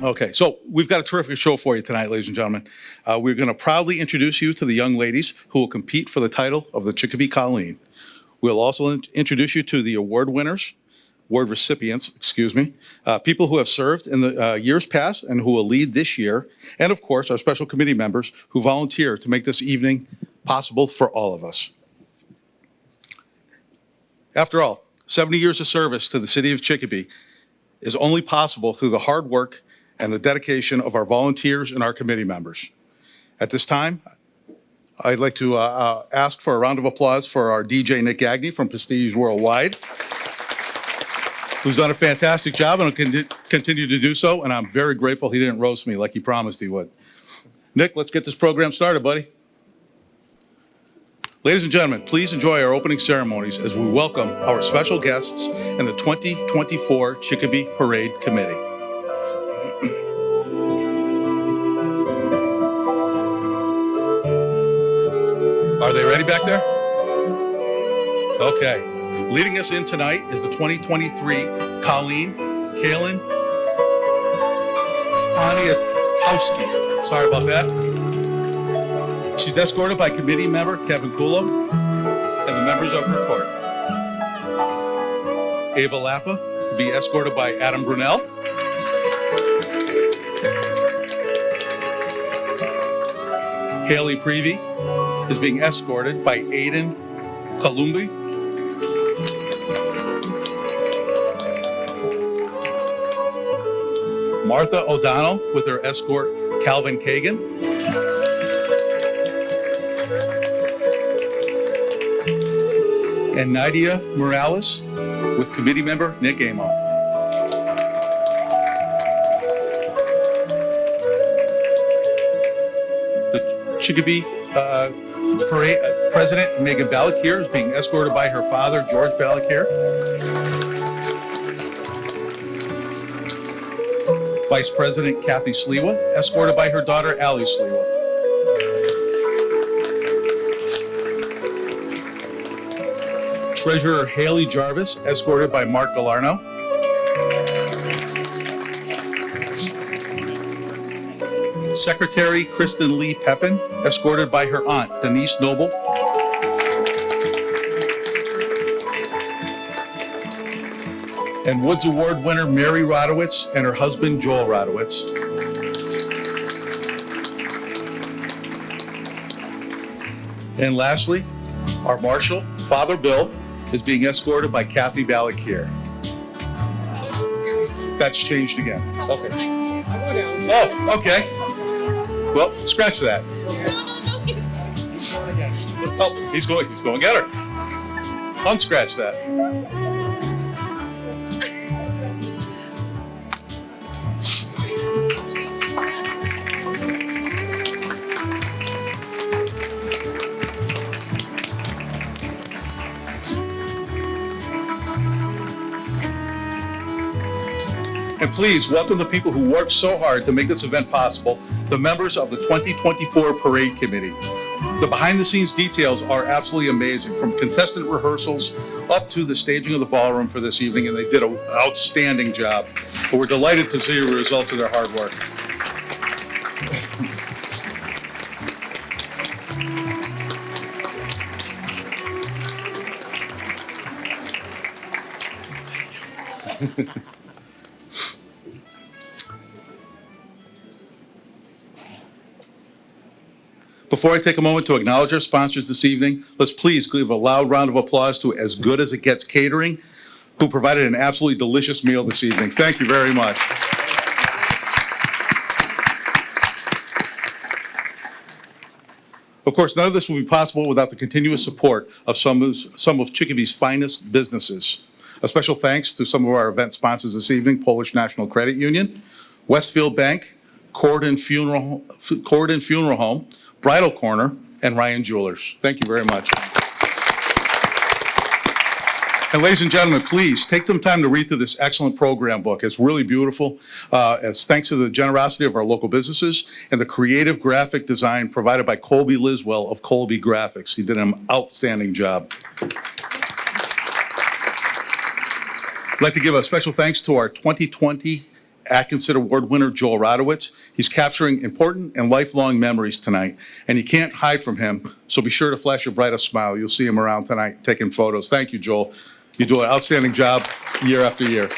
Okay, so we've got a terrific show for you tonight, ladies and gentlemen. We're going to proudly introduce you to the young ladies who will compete for the title of the Chicopee Colleen. We'll also introduce you to the award winners, award recipients, people who have served in the years past and who will lead this year, and of course, our special committee members who volunteer to make this evening possible for all of us. After all, 70 years of service to the city of Chicopee is only possible through the hard work and the dedication of our volunteers and our committee members. At this time, I'd like to ask for a round of applause for our DJ Nick Gagney from Prestige Worldwide, who's done a fantastic job and will continue to do so, and I'm very grateful he didn't roast me like he promised he would. Nick, let's get this program started, buddy. Ladies and gentlemen, please enjoy our opening ceremonies as we welcome our special guests and the 2024 Chicopee Parade Committee. Are they ready back there? Okay. Leading us in tonight is the 2023 Colleen Kalin Poniatowski. Sorry about that. She's escorted by committee member Kevin Kulo and the members of her court. Ava Lappa will be escorted by Adam Brunel. Haley Prevey is being escorted by Aiden Kalumbi. Martha O'Donnell with her escort Calvin Kagan. And Nadia Morales with committee member Nick Amo. The Chicopee Parade President Megan Balakir is being escorted by her father, George Balakir. Vice President Kathy Sliwa, escorted by her daughter, Allie Sliwa. Treasurer Haley Jarvis, escorted by Mark Galarno. Secretary Kristen Lee Pepin, escorted by her aunt, Denise Noble. And Woods Award winner Mary Rodowitz and her husband, Joel Rodowitz. And lastly, our marshal, Father Bill, is being escorted by Kathy Balakir. That's changed again. Okay. Oh, okay. Well, scratch that. Oh, he's going to get her. Unscratch that. And please welcome the people who worked so hard to make this event possible, the members of the 2024 Parade Committee. The behind-the-scenes details are absolutely amazing, from contestant rehearsals up to the staging of the ballroom for this evening, and they did an outstanding job. But we're delighted to see the results of their hard work. Before I take a moment to acknowledge our sponsors this evening, let's please give a loud round of applause to As Good As It Gets Catering, who provided an absolutely delicious meal this evening. Thank you very much. Of course, none of this would be possible without the continuous support of some of Chicopee's finest businesses. A special thanks to some of our event sponsors this evening: Polish National Credit Union, Westfield Bank, Corden Funeral Home, Bridal Corner, and Ryan Jewelers. Thank you very much. And ladies and gentlemen, please take some time to read through this excellent program book. It's really beautiful. It's thanks to the generosity of our local businesses and the creative graphic design provided by Colby Liswell of Colby Graphics. He did an outstanding job. I'd like to give a special thanks to our 2020 Atkinson Award winner Joel Radowitz. He's capturing important and lifelong memories tonight, and you can't hide from him, so be sure to flash your brightest smile. You'll see him around tonight taking photos. Thank you, Joel. You do an outstanding job year after year.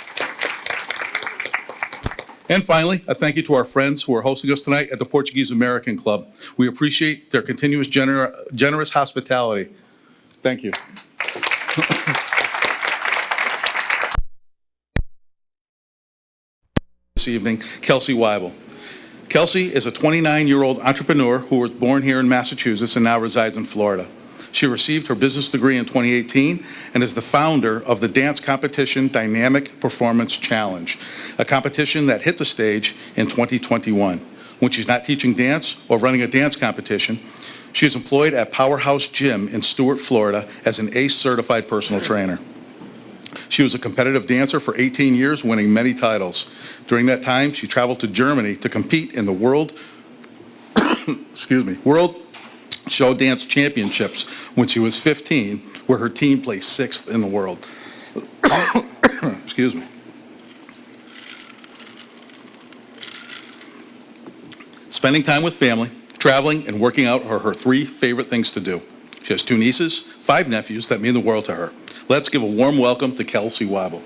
And finally, a thank you to our friends who are hosting us tonight at the Portuguese American Club. We appreciate their continuous generous hospitality. Thank you. This evening, Kelsey Weibel. Kelsey is a 29-year-old entrepreneur who was born here in Massachusetts and now resides in Florida. She received her business degree in 2018 and is the founder of the dance competition Dynamic Performance Challenge, a competition that hit the stage in 2021. When she's not teaching dance or running a dance competition, she is employed at Powerhouse Gym in Stuart, Florida as an ACE certified personal trainer. She was a competitive dancer for 18 years, winning many titles. During that time, she traveled to Germany to compete in the World Show Dance Championships when she was 15, where her team placed 6th in the world. Excuse me. Spending time with family, traveling, and working out are her 3 favorite things to do. She has 2 nieces, 5 nephews that mean the world to her. Let's give a warm welcome to Kelsey Weibel.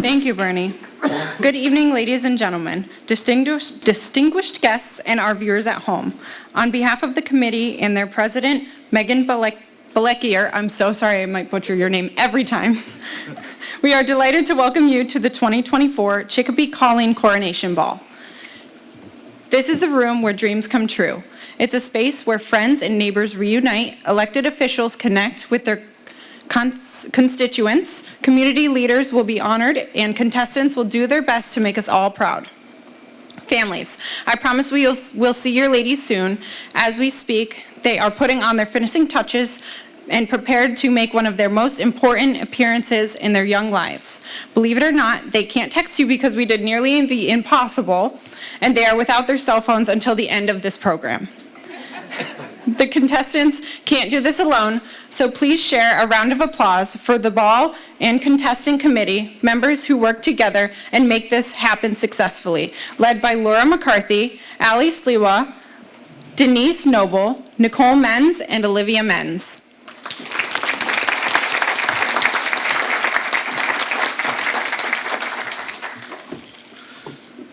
Thank you, Bernie. Good evening, ladies and gentlemen, distinguished guests, and our viewers at home. On behalf of the committee and their president, Megan Balekier, I'm so sorry, I might butcher your name every time. We are delighted to welcome you to the 2024 Chicopee Colleen Coronation Ball. This is the room where dreams come true. It's a space where friends and neighbors reunite, elected officials connect with their constituents, community leaders will be honored, and contestants will do their best to make us all proud. Families, I promise we'll see your ladies soon. As we speak, they are putting on their finishing touches and prepared to make one of their most important appearances in their young lives. Believe it or not, they can't text you because we did nearly the impossible, and they are without their cell phones until the end of this program. The contestants can't do this alone, so please share a round of applause for the ball and contestant committee members who work together and make this happen successfully, led by Laura McCarthy, Ali Sliwa, Denise Noble, Nicole Menz, and Olivia Menz.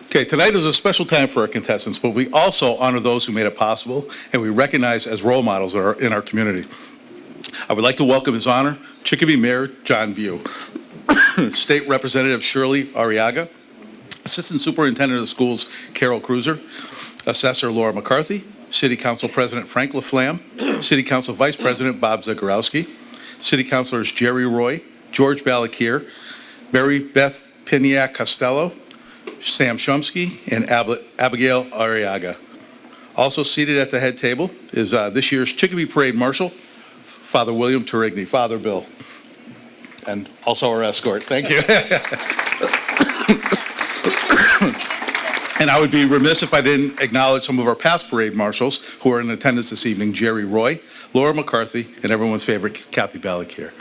Okay, tonight is a special time for our contestants, but we also honor those who made it possible and we recognize as role models in our community. I would like to welcome His Honor, Chicopee Mayor John View, State Representative Shirley Arriaga, Assistant Superintendent of Schools Carol Cruiser, Assessor Laura McCarthy, City Council President Frank LaFlamme, City Council Vice President Bob Zagorowski, City Councilors Jerry Roy, George Balakier, Mary Beth Piniac Costello, Sam Shumsky, and Abigail Arriaga. Also seated at the head table is this year's Chicopee Parade Marshal, Father William Turigny, Father Bill, and also our escort. Thank you. And I would be remiss if I didn't acknowledge some of our past parade marshals who are in attendance this evening: Jerry Roy, Laura McCarthy, and everyone's favorite, Kathy Balakier.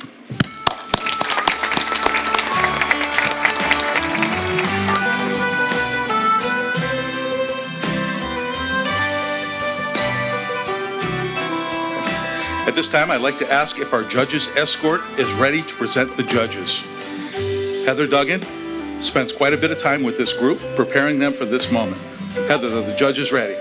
At this time, I'd like to ask if our judges' escort is ready to present the judges. Heather Duggan spends quite a bit of time with this group, preparing them for this moment. Heather, are the judges ready?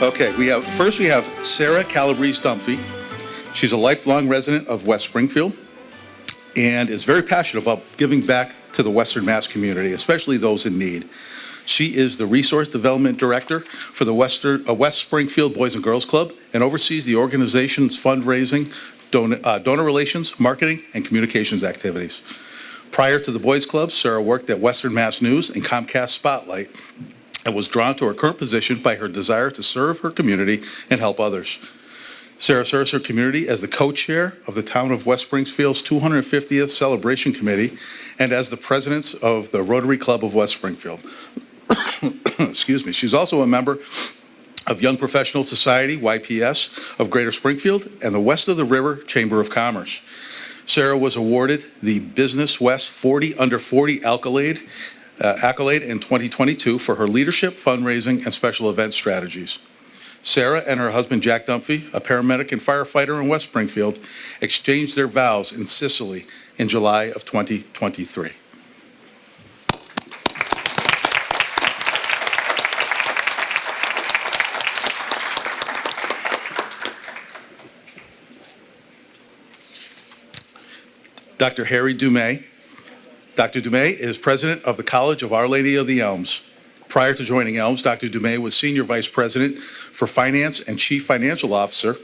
Okay, we have Sarah Calabrese-Dunphy. She's a lifelong resident of West Springfield and is very passionate about giving back to the Western Mass community, especially those in need. She is the Resource Development Director for the West Springfield Boys and Girls Club and oversees the organization's fundraising, donor relations, marketing, and communications activities. Prior to the Boys Club, Sarah worked at Western Mass News and Comcast Spotlight and was drawn to her current position by her desire to serve her community and help others. Sarah serves her community as the co-chair of the Town of West Springfield's 250th Celebration Committee and as the president of the Rotary Club of West Springfield. Excuse me. She's also a member of Young Professional Society, YPS, of Greater Springfield and the West of the River Chamber of Commerce. Sarah was awarded the Business West 40 Under 40 accolade in 2022 for her leadership, fundraising, and special event strategies. Sarah and her husband, Jack Dunphy, a paramedic and firefighter in West Springfield, exchanged their vows in Sicily in July of 2023. Dr. Harry Dumais. Dr. Dumais is president of the College of Our Lady of the Elms. Prior to joining Elms, Dr. Dumais was senior vice president for finance and chief financial officer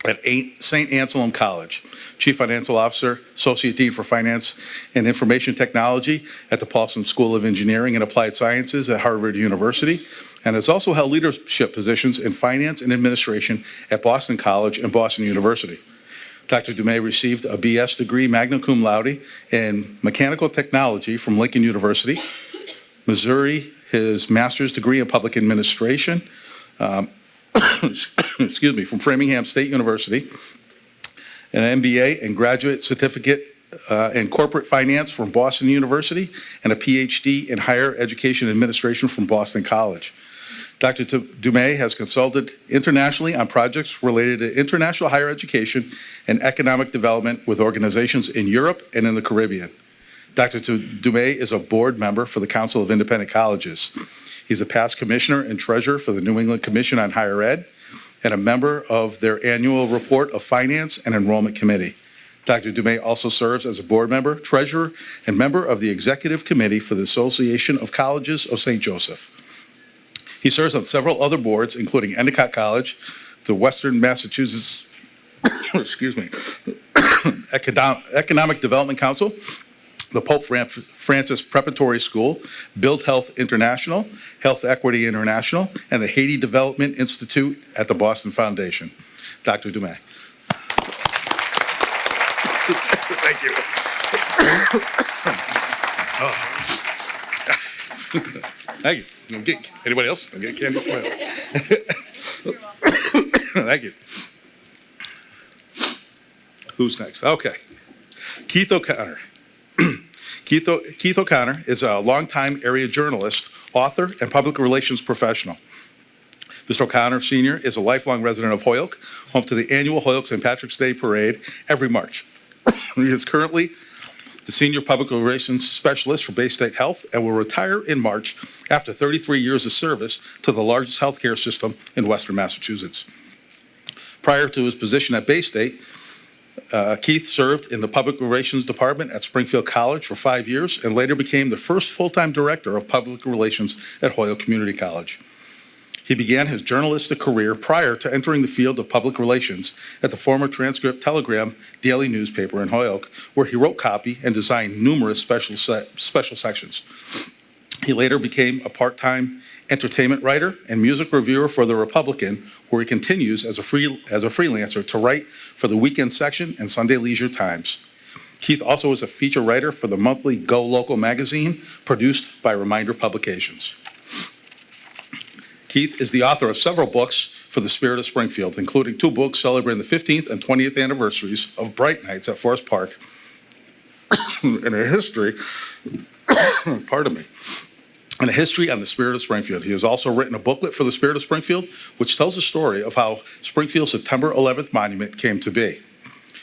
at St. Anselm College, chief financial officer, associate dean for finance and information technology at the Paulson School of Engineering and Applied Sciences at Harvard University, and has also held leadership positions in finance and administration at Boston College and Boston University. Dr. Dumais received a BS degree magna cum laude in mechanical technology from Lincoln University, Missouri, his master's degree in public administration, excuse me, from Framingham State University, an MBA and graduate certificate in corporate finance from Boston University, and a PhD in higher education administration from Boston College. Dr. Dumais has consulted internationally on projects related to international higher education and economic development with organizations in Europe and in the Caribbean. Dr. Dumais is a board member for the Council of Independent Colleges. He's a past commissioner and treasurer for the New England Commission on Higher Ed and a member of their annual report of finance and enrollment committee. Dr. Dumais also serves as a board member, treasurer, and member of the executive committee for the Association of Colleges of St. Joseph. He serves on several other boards, including Endicott College, the Western Massachusetts excuse me, Economic Development Council, the Pope Francis Preparatory School, Build Health International, Health Equity International, and the Haiti Development Institute at the Boston Foundation. Dr. Dumais. Thank you. Thank you. Anybody else? I'll get candy for you. Thank you. Who's next? Okay. Keith O'Connor. Keith O'Connor is a longtime area journalist, author, and public relations professional. Mr. O'Connor Sr. is a lifelong resident of Holyoke, home to the annual Holyoke St. Patrick's Day Parade every March. He is currently the Senior Public Relations Specialist for Bay State Health and will retire in March after 33 years of service to the largest healthcare system in Western Massachusetts. Prior to his position at Bay State, Keith served in the Public Relations Department at Springfield College for 5 years and later became the first full-time director of public relations at Holyoke Community College. He began his journalistic career prior to entering the field of public relations at the former Transcript Telegram daily newspaper in Holyoke, where he wrote copy and designed numerous special sections. He later became a part-time entertainment writer and music reviewer for The Republican, where he continues as a freelancer to write for the weekend section and Sunday Leisure Times. Keith also is a feature writer for the monthly Go Local magazine, produced by Reminder Publications. Keith is the author of several books for the Spirit of Springfield, including 2 books celebrating the 15th and 20th anniversaries of Bright Nights at Forest Park and a history, pardon me, and a history on the Spirit of Springfield. He has also written a booklet for the Spirit of Springfield, which tells the story of how Springfield's September 11th monument came to be.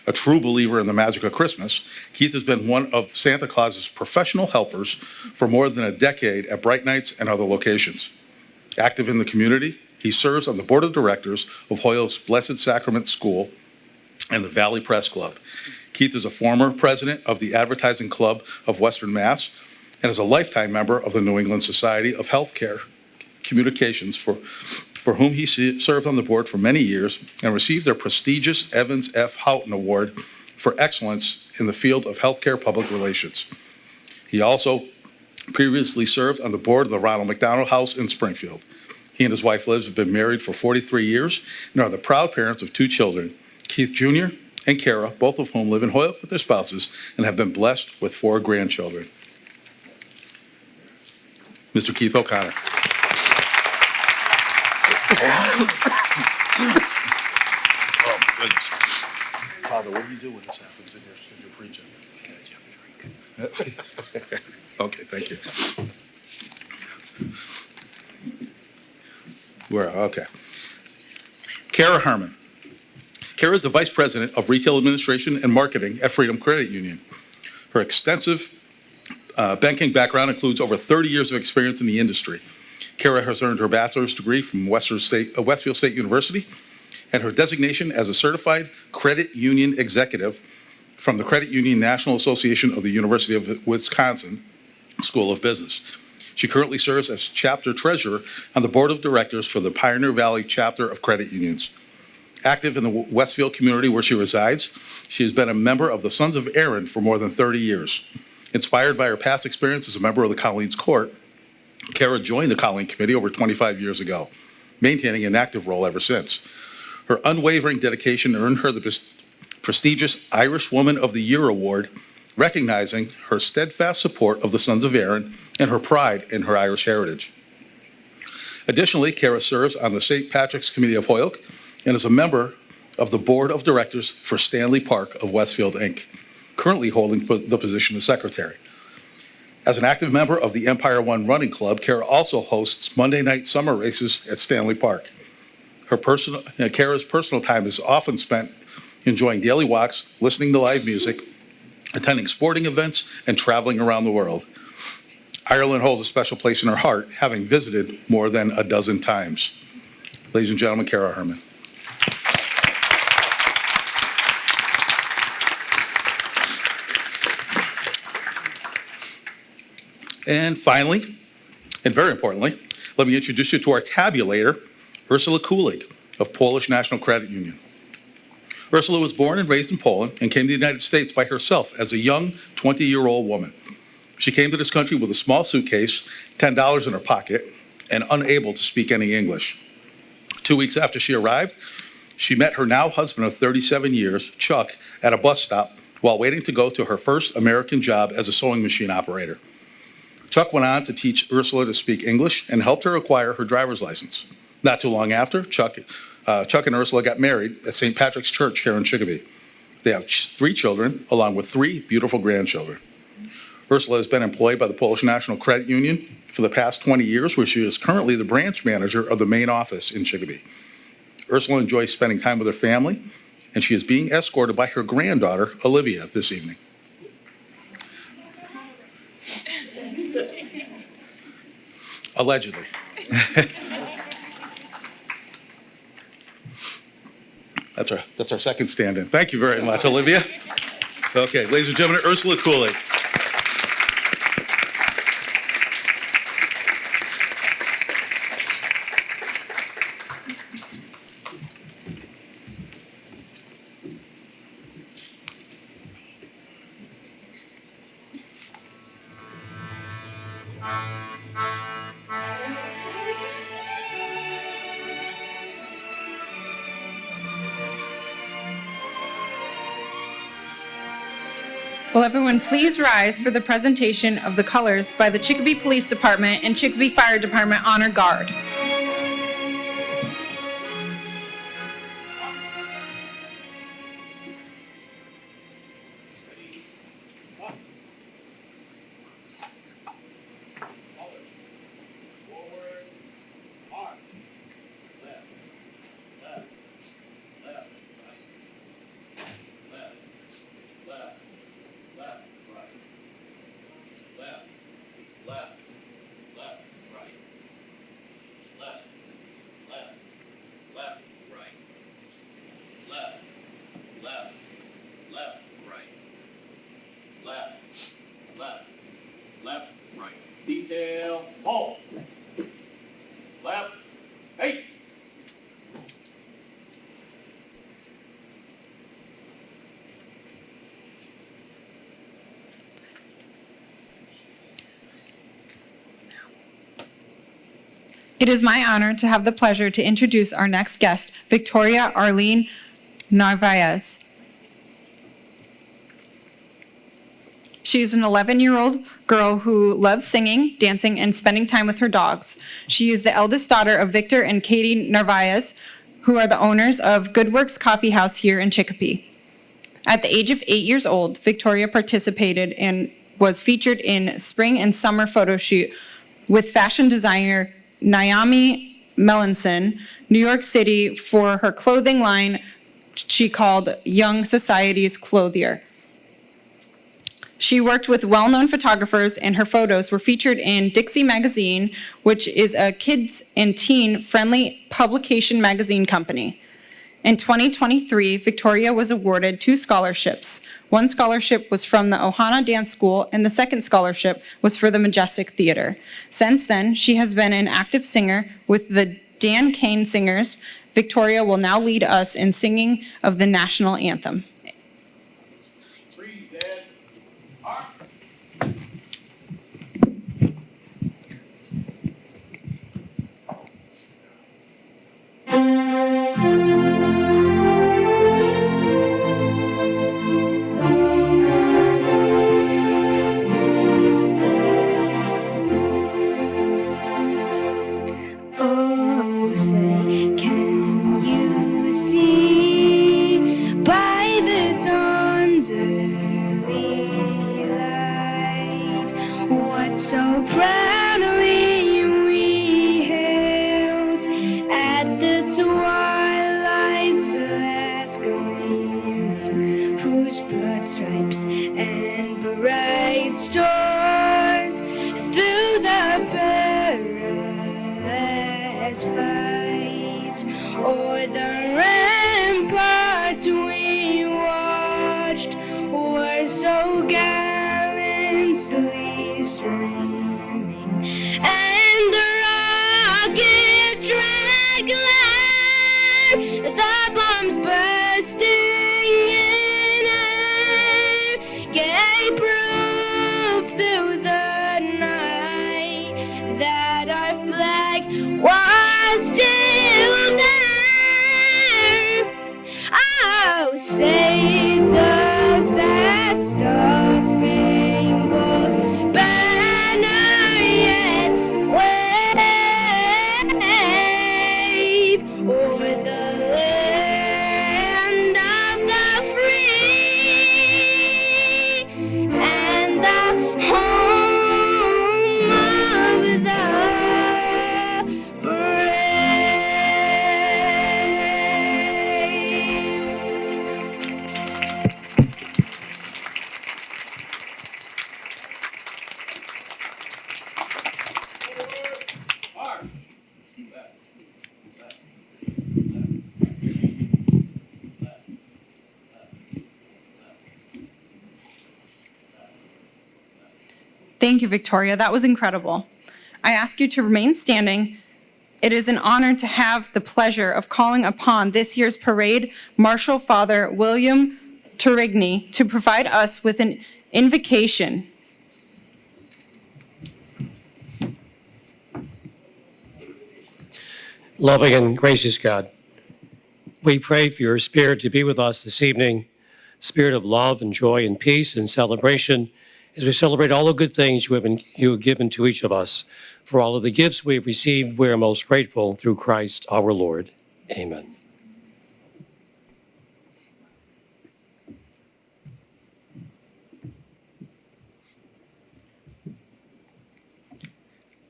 A true believer in the magic of Christmas, Keith has been one of Santa Claus's professional helpers for more than a decade at Bright Nights and other locations. Active in the community, he serves on the board of directors of Holyoke's Blessed Sacrament School and the Valley Press Club. Keith is a former president of the Advertising Club of Western Mass and is a lifetime member of the New England Society of Healthcare Communications, for whom he served on the board for many years and received their prestigious Evans F. Houghton Award for excellence in the field of healthcare public relations. He also previously served on the board of the Ronald McDonald House in Springfield. He and his wife Liz have been married for 43 years and are the proud parents of 2 children, Keith Jr. and Kara, both of whom live in Hoyoke with their spouses and have been blessed with 4 grandchildren. Mr. Keith O'Connor. Oh, goodness. Father, what do you do when this happens in your preaching? Okay, thank you. Okay. Kara Harmon. Kara is the Vice President of Retail Administration and Marketing at Freedom Credit Union. Her extensive banking background includes over 30 years of experience in the industry. Kara has earned her bachelor's degree from Westfield State University and her designation as a certified credit union executive from the Credit Union National Association of the University of Wisconsin School of Business. She currently serves as chapter treasurer on the board of directors for the Pioneer Valley chapter of credit unions. Active in the Westfield community where she resides, she has been a member of the Sons of Aaron for more than 30 years. Inspired by her past experience as a member of the Colleen's Court, Kara joined the Colleen Committee over 25 years ago, maintaining an active role ever since. Her unwavering dedication earned her the prestigious Irish Woman of the Year Award, recognizing her steadfast support of the Sons of Aaron and her pride in her Irish heritage. Additionally, Kara serves on the St. Patrick's Committee of Hoyoke and is a member of the Board of Directors for Stanley Park of Westfield, Inc., currently holding the position of secretary. As an active member of the Empire One Running Club, Kara also hosts Monday night summer races at Stanley Park. Kara's personal time is often spent enjoying daily walks, listening to live music, attending sporting events, and traveling around the world. Ireland holds a special place in her heart, having visited more than a dozen times. Ladies and gentlemen, Kara Harmon. And finally, and very importantly, let me introduce you to our tabulator, Ursula Kulig of Polish National Credit Union. Ursula was born and raised in Poland and came to the United States by herself as a young 20-year-old woman. She came to this country with a small suitcase, $10 in her pocket, and unable to speak any English. 2 weeks after she arrived, she met her now husband of 37 years, Chuck, at a bus stop while waiting to go to her first American job as a sewing machine operator. Chuck went on to teach Ursula to speak English and helped her acquire her driver's license. Not too long after, Chuck and Ursula got married at St. Patrick's Church here in Chicopee. They have 3 children, along with 3 beautiful grandchildren. Ursula has been employed by the Polish National Credit Union for the past 20 years, where she is currently the branch manager of the main office in Chicopee. Ursula enjoys spending time with her family, and she is being escorted by her granddaughter, Olivia, this evening. Allegedly. That's our second stand-in. Thank you very much, Olivia. Okay, ladies and gentlemen, Ursula Kulig. Will everyone please rise for the presentation of the colors by the Chicopee Police Department and Chicopee Fire Department Honor Guard. Detail, hold. Left, face. It is my honor to have the pleasure to introduce our next guest, Victoria Arlene Narvaez. She is an 11-year-old girl who loves singing, dancing, and spending time with her dogs. She is the eldest daughter of Victor and Katie Narvaez, who are the owners of Good Works Coffee House here in Chicopee. At the age of 8 years old, Victoria participated and was featured in spring and summer photo shoot with fashion designer Naomi Melanson, New York City, for her clothing line she called Young Society's Clothier. She worked with well-known photographers, and her photos were featured in Dixie Magazine, which is a kids and teen-friendly publication magazine company. In 2023, Victoria was awarded 2 scholarships. One scholarship was from the Ohana Dance School, and the second scholarship was for the Majestic Theater. Since then, she has been an active singer with the Dan Kane Singers. Victoria will now lead us in singing of the national anthem. Oh, say, can you see by the dawn's early light what so proudly we hailed at the twilight's last gleaming, whose broad stripes and bright stars through the perilous fights o'er the rampart we watched were so gallantly streaming, and the rocket dragged glare, the bombs bursting in air, gave proof through the night that our flag was still there. Oh, say does that star-spangled banner yet wave o'er the land of the free and the home of the Thank you, Victoria. That was incredible. I ask you to remain standing. It is an honor to have the pleasure of calling upon this year's parade Marshal Father William Turigny to provide us with an invocation. Loving and gracious God, we pray for your Spirit to be with us this evening, spirit of love and joy and peace and celebration, as we celebrate all the good things you have given to each of us. For all of the gifts we have received, we are most grateful through Christ our Lord. Amen.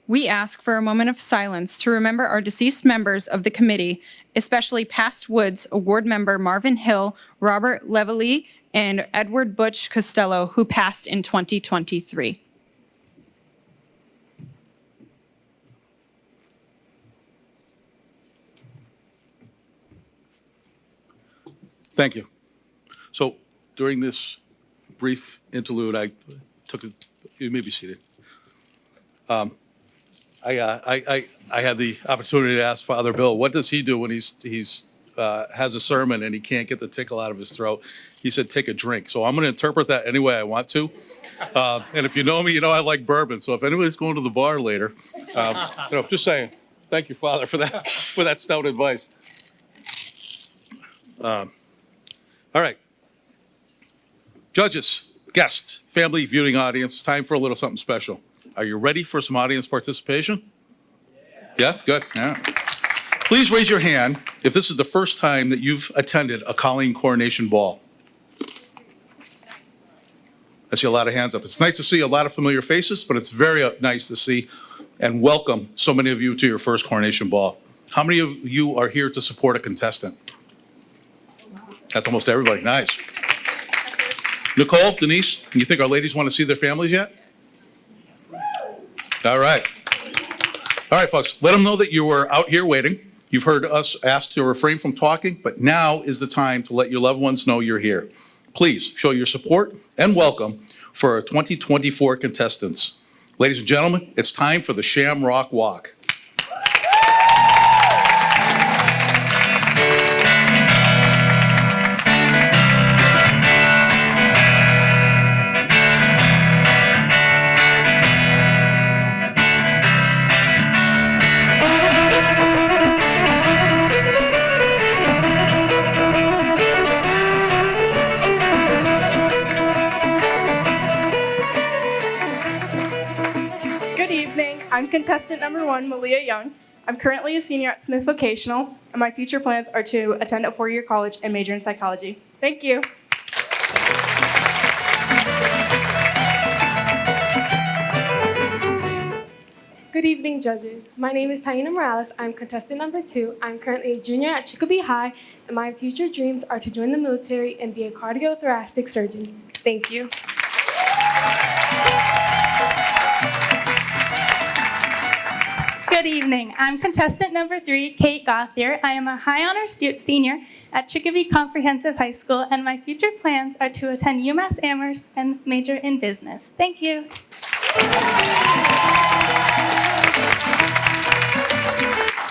We ask for a moment of silence to remember our deceased members of the committee, especially past Woods Award member Marvin Hill, Robert Levely, and Edward Butch Costello, who passed in 2023. Thank you. So during this brief interlude, you may be seated. I had the opportunity to ask Father Bill, what does he do when he's has a sermon and he can't get the tickle out of his throat? He said, take a drink. So I'm going to interpret that any way I want to. And if you know me, you know I like bourbon. So if anybody's going to the bar later, just saying, thank you, Father, for that stout advice. All right. Judges, guests, family viewing audience, it's time for a little something special. Are you ready for some audience participation? Yeah, good. Yeah. Please raise your hand if this is the first time that you've attended a Colleen Coronation Ball. I see a lot of hands up. It's nice to see a lot of familiar faces, but it's very nice to see and welcome so many of you to your first Coronation Ball. How many of you are here to support a contestant? That's almost everybody. Nice. Nicole, Denise, do you think our ladies want to see their families yet? All right. All right, folks, let them know that you were out here waiting. You've heard us ask to refrain from talking, but now is the time to let your loved ones know you're here. Please show your support and welcome for our 2024 contestants. Ladies and gentlemen, it's time for the Shamrock Walk. I'm contestant number 1, Malia Young. I'm currently a senior at Smith Vocational, and my future plans are to attend a 4-year college and major in psychology. Thank you. Good evening, judges. My name is Taina Morales. I'm contestant number 2. I'm currently a junior at Chicopee High, and my future dreams are to join the military and be a cardiothoracic surgeon. Thank you. Good evening. I'm contestant number 3, Kate Gothier. I am a high honor senior at Chicopee Comprehensive High School, and my future plans are to attend UMass Amherst and major in business. Thank you.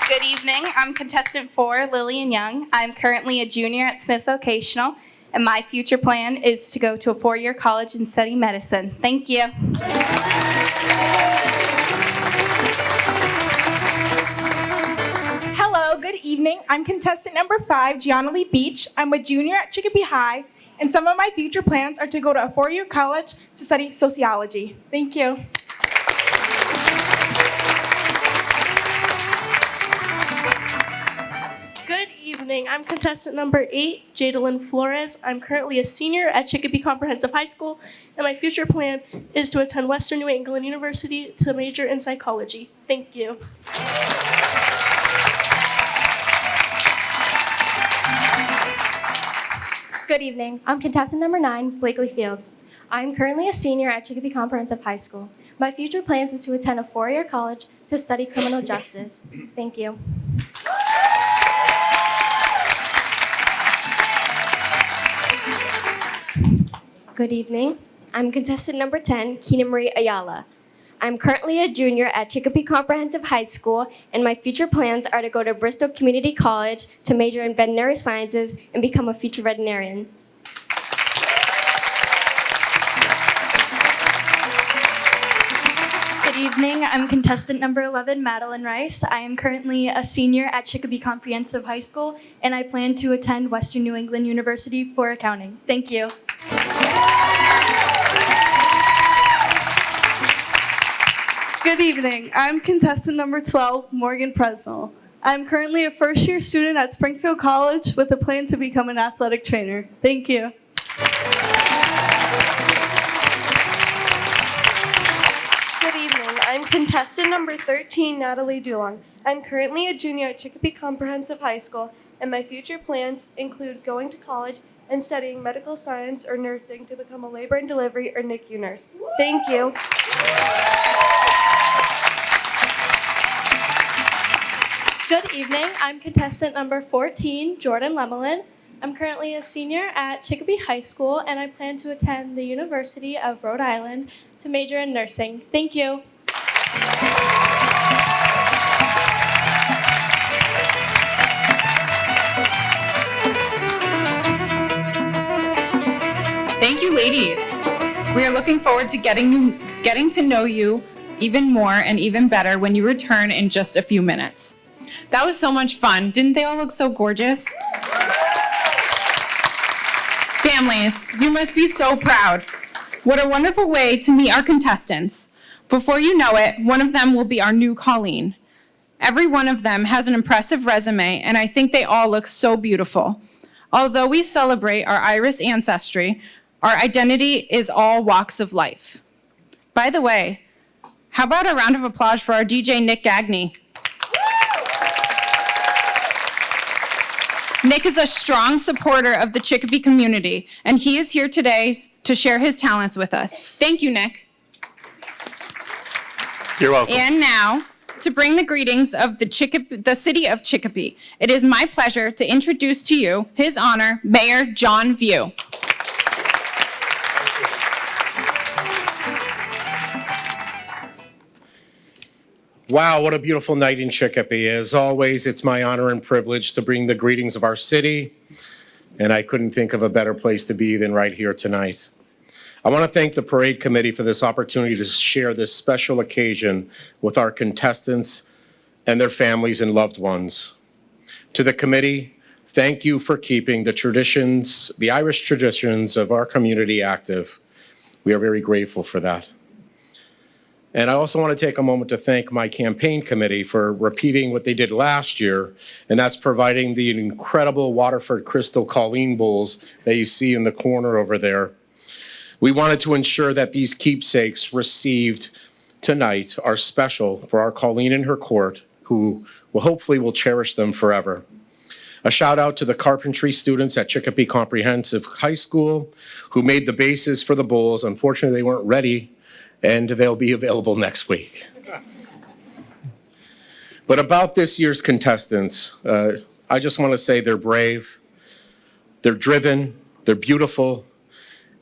Good evening. I'm contestant 4, Lillian Young. I'm currently a junior at Smith Vocational, and my future plan is to go to a 4-year college and study medicine. Thank you. Hello, good evening. I'm contestant number 5, Gianna Lee Beach. I'm a junior at Chicopee High, and some of my future plans are to go to a 4-year college to study sociology. Thank you. Good evening. I'm contestant number 8, Jadalyn Flores. I'm currently a senior at Chicopee Comprehensive High School, and my future plan is to attend Western New England University to major in psychology. Thank you. Good evening. I'm contestant number 9, Blakely Fields. I'm currently a senior at Chicopee Comprehensive High School. My future plans is to attend a 4-year college to study criminal justice. Thank you. Good evening. I'm contestant number 10, Keena Marie Ayala. I'm currently a junior at Chicopee Comprehensive High School, and my future plans are to go to Bristol Community College to major in veterinary sciences and become a future veterinarian. Good evening. I'm contestant number 11, Madeline Rice. I am currently a senior at Chicopee Comprehensive High School, and I plan to attend Western New England University for accounting. Thank you. Good evening. I'm contestant number 12, Morgan Presnell. I'm currently a first-year student at Springfield College with a plan to become an athletic trainer. Thank you. Good evening. I'm contestant number 13, Natalie Dulong. I'm currently a junior at Chicopee Comprehensive High School, and my future plans include going to college and studying medical science or nursing to become a labor and delivery or NICU nurse. Thank you. Good evening. I'm contestant number 14, Jordan Lemelin. I'm currently a senior at Chicopee High School, and I plan to attend the University of Rhode Island to major in nursing. Thank you. Thank you, ladies. We are looking forward to getting to know you even more and even better when you return in just a few minutes. That was so much fun. Didn't they all look so gorgeous? Families, you must be so proud. What a wonderful way to meet our contestants. Before you know it, one of them will be our new Colleen. Every one of them has an impressive resume, and I think they all look so beautiful. Although we celebrate our Irish ancestry, our identity is all walks of life. By the way, how about a round of applause for our DJ, Nick Gagney? Nick is a strong supporter of the Chicopee community, and he is here today to share his talents with us. Thank you, Nick. You're welcome. And now, to bring the greetings of the city of Chicopee, it is my pleasure to introduce to you, His Honor, Mayor John View. Wow, what a beautiful night in Chicopee. As always, it's my honor and privilege to bring the greetings of our city, and I couldn't think of a better place to be than right here tonight. I want to thank the parade committee for this opportunity to share this special occasion with our contestants and their families and loved ones. To the committee, thank you for keeping the traditions, the Irish traditions of our community active. We are very grateful for that. And I also want to take a moment to thank my campaign committee for repeating what they did last year, and that's providing the incredible Waterford Crystal Colleen bowls that you see in the corner over there. We wanted to ensure that these keepsakes received tonight are special for our Colleen and her court, who will hopefully will cherish them forever. A shout out to the carpentry students at Chicopee Comprehensive High School who made the bases for the bowls. Unfortunately, they weren't ready, and they'll be available next week. But about this year's contestants, I just want to say they're brave, they're driven, they're beautiful,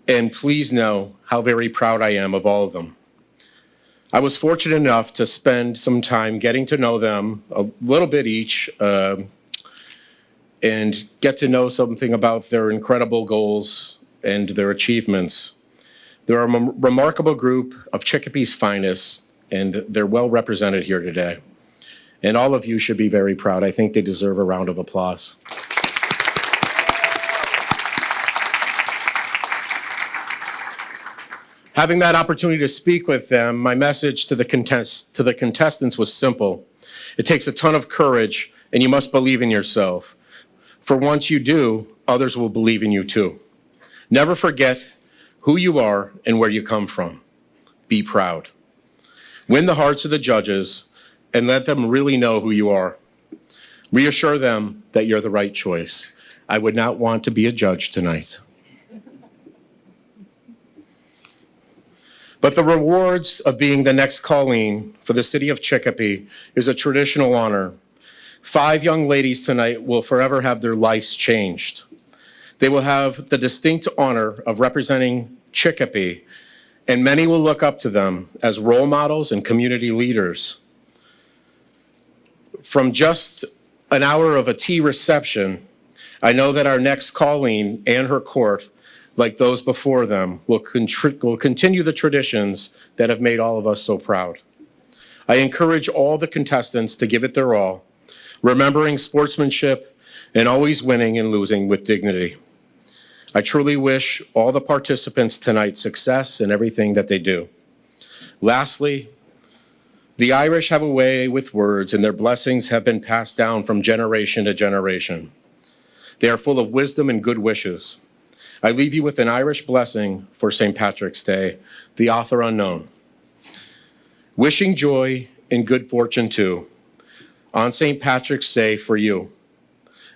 and please know how very proud I am of all of them. I was fortunate enough to spend some time getting to know them a little bit each and get to know something about their incredible goals and their achievements. They're a remarkable group of Chicopee's finest, and they're well represented here today. And all of you should be very proud. I think they deserve a round of applause. Having that opportunity to speak with them, my message to the contestants was simple. It takes a ton of courage, and you must believe in yourself. For once you do, others will believe in you too. Never forget who you are and where you come from. Be proud. Win the hearts of the judges and let them really know who you are. Reassure them that you're the right choice. I would not want to be a judge tonight. But the rewards of being the next Colleen for the city of Chicopee is a traditional honor. 5 young ladies tonight will forever have their lives changed. They will have the distinct honor of representing Chicopee, and many will look up to them as role models and community leaders. From just an hour of a tea reception, I know that our next Colleen and her court, like those before them, will continue the traditions that have made all of us so proud. I encourage all the contestants to give it their all, remembering sportsmanship and always winning and losing with dignity. I truly wish all the participants tonight success in everything that they do. Lastly, the Irish have a way with words, and their blessings have been passed down from generation to generation. They are full of wisdom and good wishes. I leave you with an Irish blessing for St. Patrick's Day, the author unknown. Wishing joy and good fortune too, on St. Patrick's Day for you.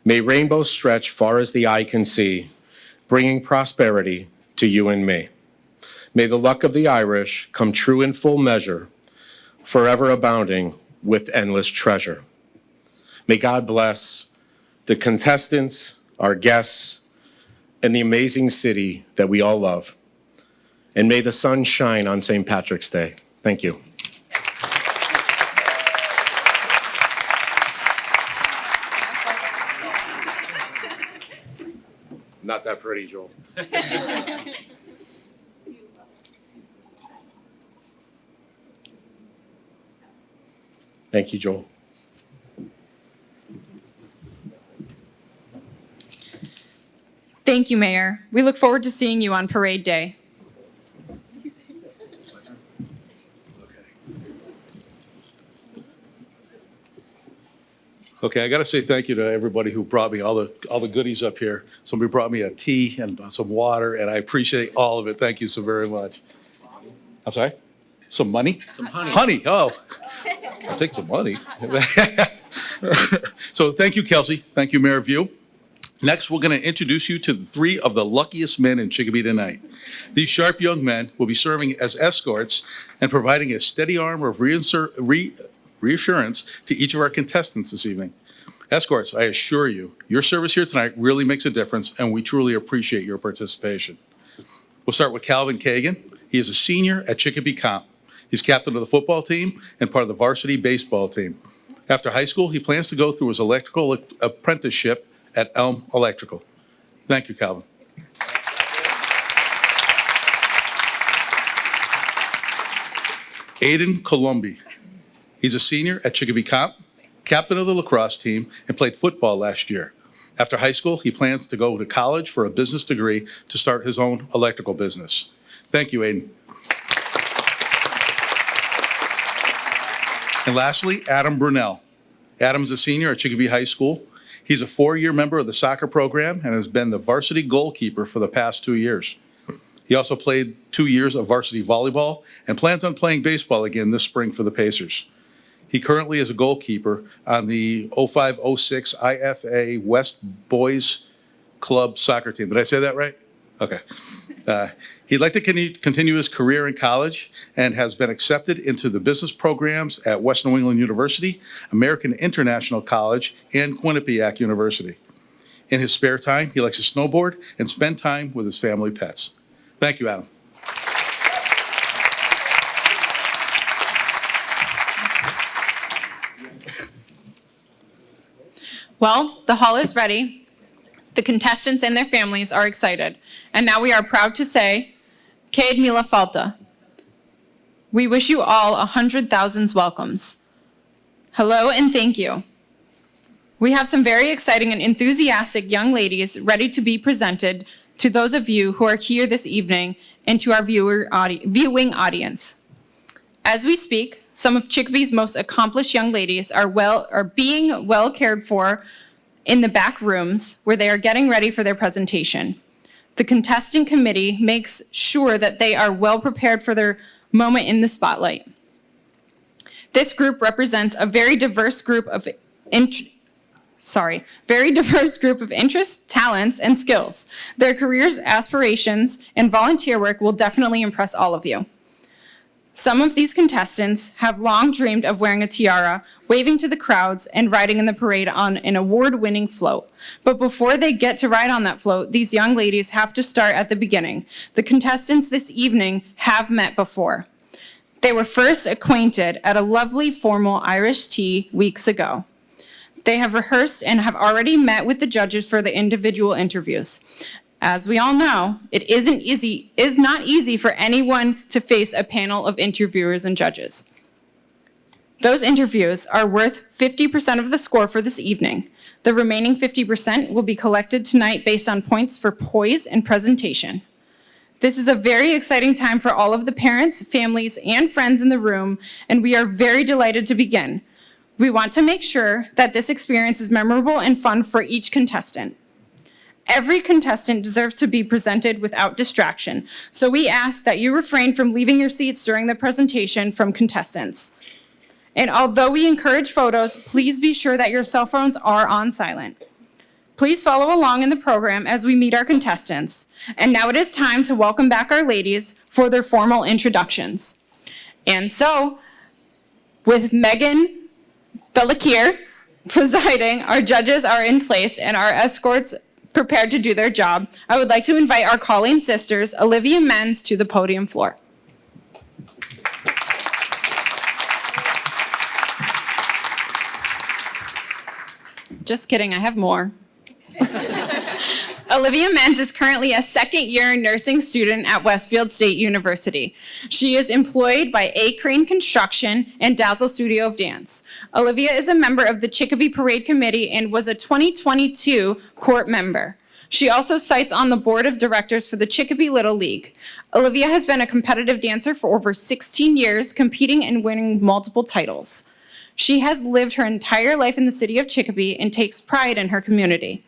May rainbows stretch far as the eye can see, bringing prosperity to you and me. May the luck of the Irish come true in full measure, forever abounding with endless treasure. May God bless the contestants, our guests, and the amazing city that we all love. And may the sun shine on St. Patrick's Day. Thank you. Not that pretty, Joel. Thank you, Joel. Thank you, Mayor. We look forward to seeing you on Parade Day. Okay, I got to say thank you to everybody who brought me all the goodies up here. Somebody brought me a tea and some water, and I appreciate all of it. Thank you so very much. I'm sorry? Some money? Some honey. Honey, oh. I'll take some money. So thank you, Kelsey. Thank you, Mayor View. Next, we're going to introduce you to the three of the luckiest men in Chicopee tonight. These sharp young men will be serving as escorts and providing a steady arm of reassurance to each of our contestants this evening. Escorts, I assure you, your service here tonight really makes a difference, and we truly appreciate your participation. We'll start with Calvin Kagan. He is a senior at Chicopee Comp. He's captain of the football team and part of the varsity baseball team. After high school, he plans to go through his electrical apprenticeship at Elm Electrical. Thank you, Calvin. Aiden Colombi. He's a senior at Chicopee Comp, captain of the lacrosse team, and played football last year. After high school, he plans to go to college for a business degree to start his own electrical business. Thank you, Aiden. And lastly, Adam Brunel. Adam is a senior at Chicopee High School. He's a 4-year member of the soccer program and has been the varsity goalkeeper for the past 2 years. He also played 2 years of varsity volleyball and plans on playing baseball again this spring for the Pacers. He currently is a goalkeeper on the 05-06 IFA West Boys Club soccer team. Did I say that right? Okay. He'd like to continue his career in college and has been accepted into the business programs at West New England University, American International College, and Quinnipiac University. In his spare time, he likes to snowboard and spend time with his family pets. Thank you, Adam. Well, the hall is ready. The contestants and their families are excited. And now we are proud to say, Cade Mila Falta. We wish you all 100,000 welcomes. Hello and thank you. We have some very exciting and enthusiastic young ladies ready to be presented to those of you who are here this evening and to our viewing audience. As we speak, some of Chicopee's most accomplished young ladies are being well cared for in the back rooms where they are getting ready for their presentation. The contesting committee makes sure that they are well prepared for their moment in the spotlight. This group represents a very diverse group of interests, talents, and skills. Their careers, aspirations, and volunteer work will definitely impress all of you. Some of these contestants have long dreamed of wearing a tiara, waving to the crowds, and riding in the parade on an award-winning float. But before they get to ride on that float, these young ladies have to start at the beginning. The contestants this evening have met before. They were first acquainted at a lovely formal Irish tea weeks ago. They have rehearsed and have already met with the judges for the individual interviews. As we all know, it is not easy for anyone to face a panel of interviewers and judges. Those interviews are worth 50% of the score for this evening. The remaining 50% will be collected tonight based on points for poise and presentation. This is a very exciting time for all of the parents, families, and friends in the room, and we are very delighted to begin. We want to make sure that this experience is memorable and fun for each contestant. Every contestant deserves to be presented without distraction, so we ask that you refrain from leaving your seats during the presentation from contestants. And although we encourage photos, please be sure that your cell phones are on silent. Please follow along in the program as we meet our contestants. And now it is time to welcome back our ladies for their formal introductions. And so, with Megan Bellakir presiding, our judges are in place and our escorts prepared to do their job. I would like to invite our Colleen sisters, Olivia Menz, to the podium floor. Just kidding, I have more. Olivia Menz is currently a second-year nursing student at Westfield State University. She is employed by A. Crane Construction and Dazzle Studio of Dance. Olivia is a member of the Chicopee Parade Committee and was a 2022 court member. She also sits on the board of directors for the Chicopee Little League. Olivia has been a competitive dancer for over 16 years, competing and winning multiple titles. She has lived her entire life in the city of Chicopee and takes pride in her community.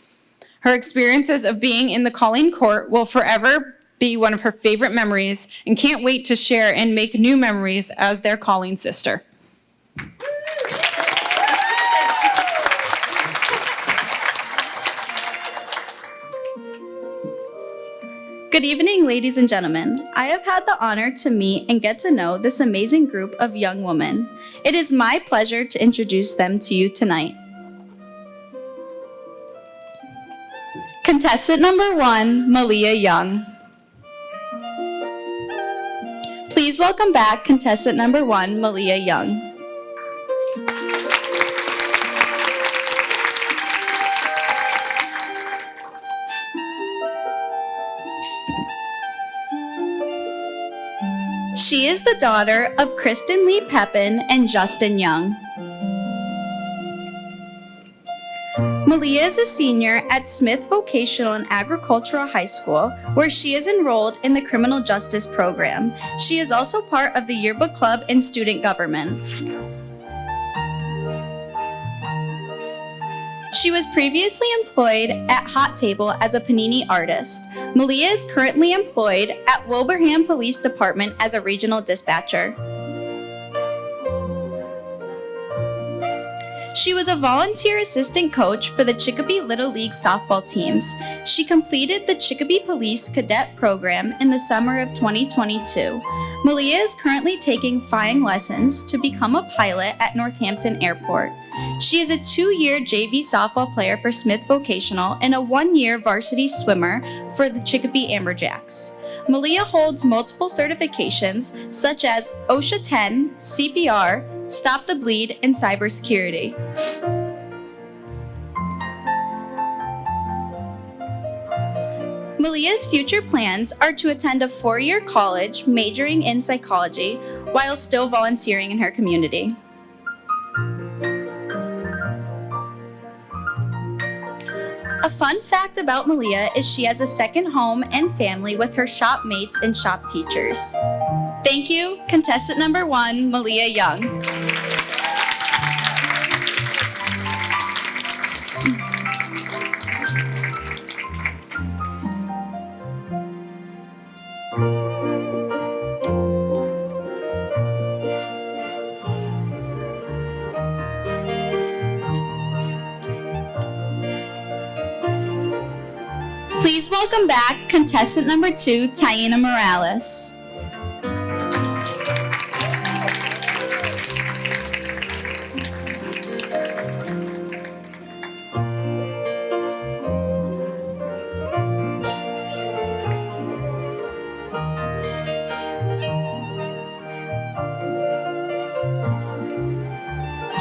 Her experiences of being in the Colleen court will forever be one of her favorite memories and can't wait to share and make new memories as their Colleen sister. Good evening, ladies and gentlemen. I have had the honor to meet and get to know this amazing group of young women. It is my pleasure to introduce them to you tonight. Contestant number 1, Malia Young. Please welcome back contestant number 1, Malia Young. She is the daughter of Kristen Lee Pepin and Justin Young. Malia is a senior at Smith Vocational and Agricultural High School, where she is enrolled in the Criminal Justice Program. She is also part of the Yearbook Club and Student Government. She was previously employed at Hot Table as a panini artist. Malia is currently employed at Wilbraham Police Department as a regional dispatcher. She was a volunteer assistant coach for the Chicopee Little League softball teams. She completed the Chicopee Police Cadet Program in the summer of 2022. Malia is currently taking flying lessons to become a pilot at Northampton Airport. She is a 2-year JV softball player for Smith Vocational and a 1-year varsity swimmer for the Chicopee Amberjacks. Malia holds multiple certifications such as OSHA 10, CPR, Stop the Bleed, and cybersecurity. Malia's future plans are to attend a 4-year college majoring in psychology while still volunteering in her community. A fun fact about Malia is she has a second home and family with her shop mates and shop teachers. Thank you, contestant number 1, Malia Young. Please welcome back contestant number 2, Taina Morales.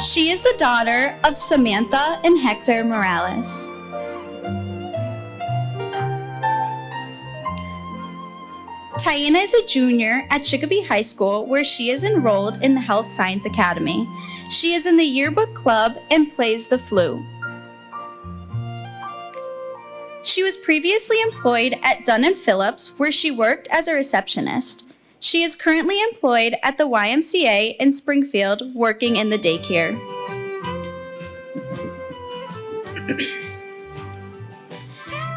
She is the daughter of Samantha and Hector Morales. Taina is a junior at Chicopee High School, where she is enrolled in the Health Science Academy. She is in the Yearbook Club and plays the flute. She was previously employed at Dunn & Phillips, where she worked as a receptionist. She is currently employed at the YMCA in Springfield, working in the daycare.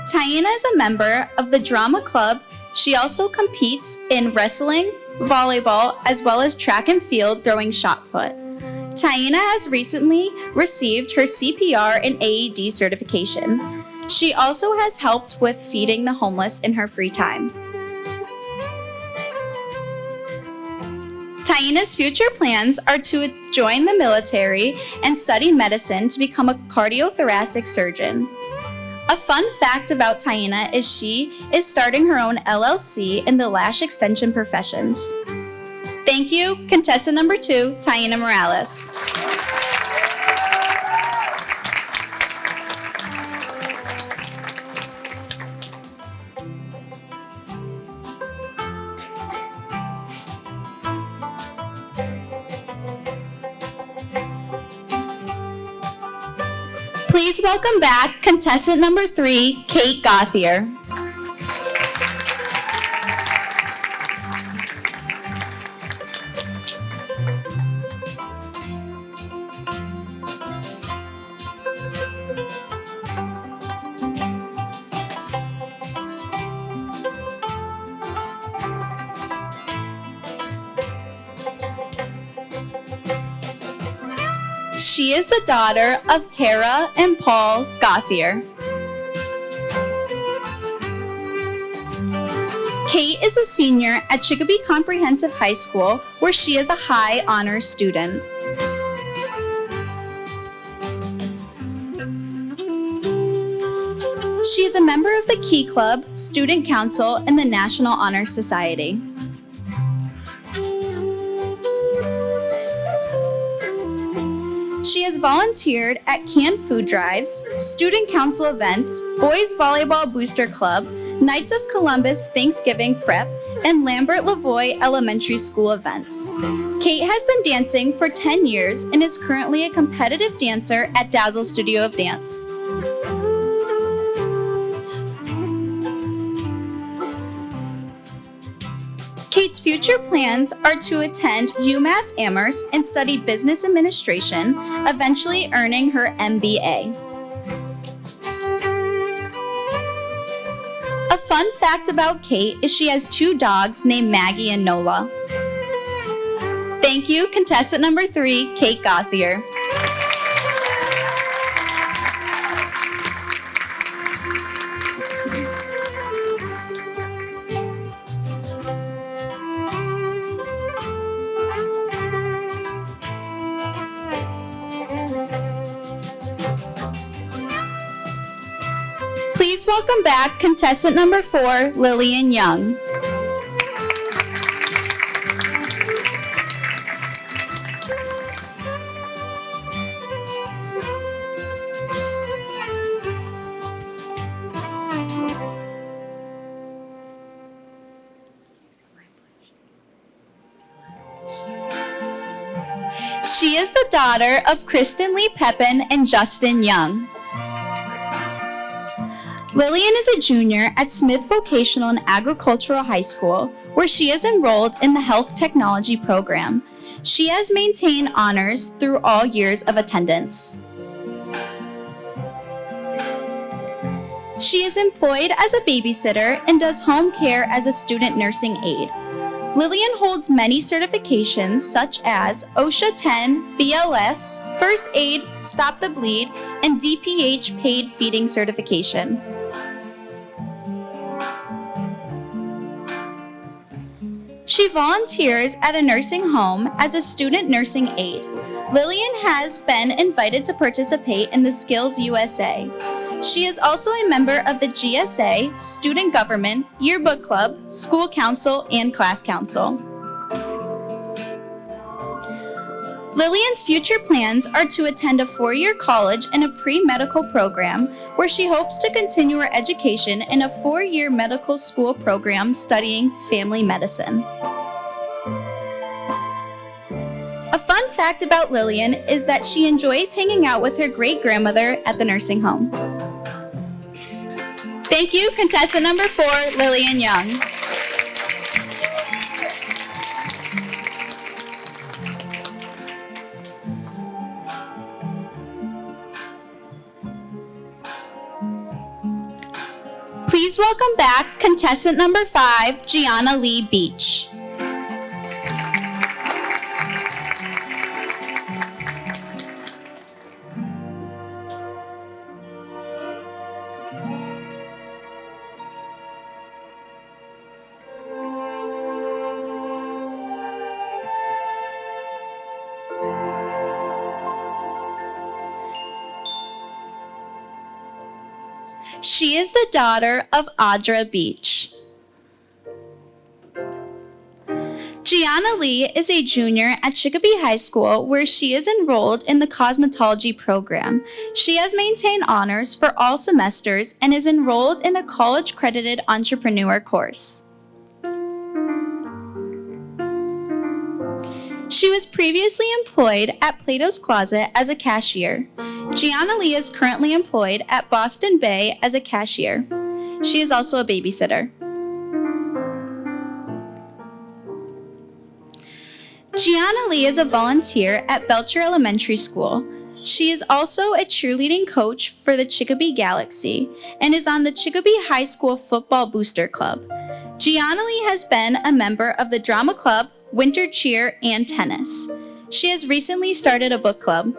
Taina is a member of the Drama Club. She also competes in wrestling, volleyball, as well as track and field throwing shot put. Taina has recently received her CPR and AED certification. She also has helped with feeding the homeless in her free time. Taina's future plans are to join the military and study medicine to become a cardiothoracic surgeon. A fun fact about Taina is she is starting her own LLC in the lash extension professions. Thank you, contestant number 2, Taina Morales. Please welcome back contestant number 3, Kate Gauthier. She is the daughter of Kara and Paul Gauthier. Kate is a senior at Chicopee Comprehensive High School, where she is a high honors student. She is a member of the Key Club, Student Council, and the National Honor Society. She has volunteered at canned food drives, student council events, boys volleyball booster club, Knights of Columbus Thanksgiving prep, and Lambert Lavoie Elementary School events. Kate has been dancing for 10 years and is currently a competitive dancer at Dazzle Studio of Dance. Kate's future plans are to attend UMass Amherst and study business administration, eventually earning her MBA. A fun fact about Kate is she has 2 dogs named Maggie and Nola. Thank you, contestant number 3, Kate Gauthier. Please welcome back contestant number 4, Lillian Young. She is the daughter of Kristen Lee Pepin and Justin Young. Lillian is a junior at Smith Vocational and Agricultural High School, where she is enrolled in the Health Technology program. She has maintained honors through all years of attendance. She is employed as a babysitter and does home care as a student nursing aide. Lillian holds many certifications such as OSHA 10, BLS, First Aid, Stop the Bleed, and DPH Paid Feeding certification. She volunteers at a nursing home as a student nursing aide. Lillian has been invited to participate in the Skills USA. She is also a member of the GSA, Student Government, Yearbook Club, School Council, and Class Council. Lillian's future plans are to attend a 4-year college and a pre-medical program, where she hopes to continue her education in a 4-year medical school program studying family medicine. A fun fact about Lillian is that she enjoys hanging out with her great-grandmother at the nursing home. Thank you, contestant number 4, Lillian Young. Please welcome back contestant number 5, Gianna Lee Beach. She is the daughter of Audra Beach. Gianna Lee is a junior at Chicopee High School, where she is enrolled in the cosmetology program. She has maintained honors for all semesters and is enrolled in a college-credited entrepreneur course. She was previously employed at Plato's Closet as a cashier. Gianna Lee is currently employed at Boston Bay as a cashier. She is also a babysitter. Gianna Lee is a volunteer at Belcher Elementary School. She is also a cheerleading coach for the Chicopee Galaxy and is on the Chicopee High School Football Booster Club. Gianna Lee has been a member of the Drama Club, Winter Cheer, and tennis. She has recently started a book club.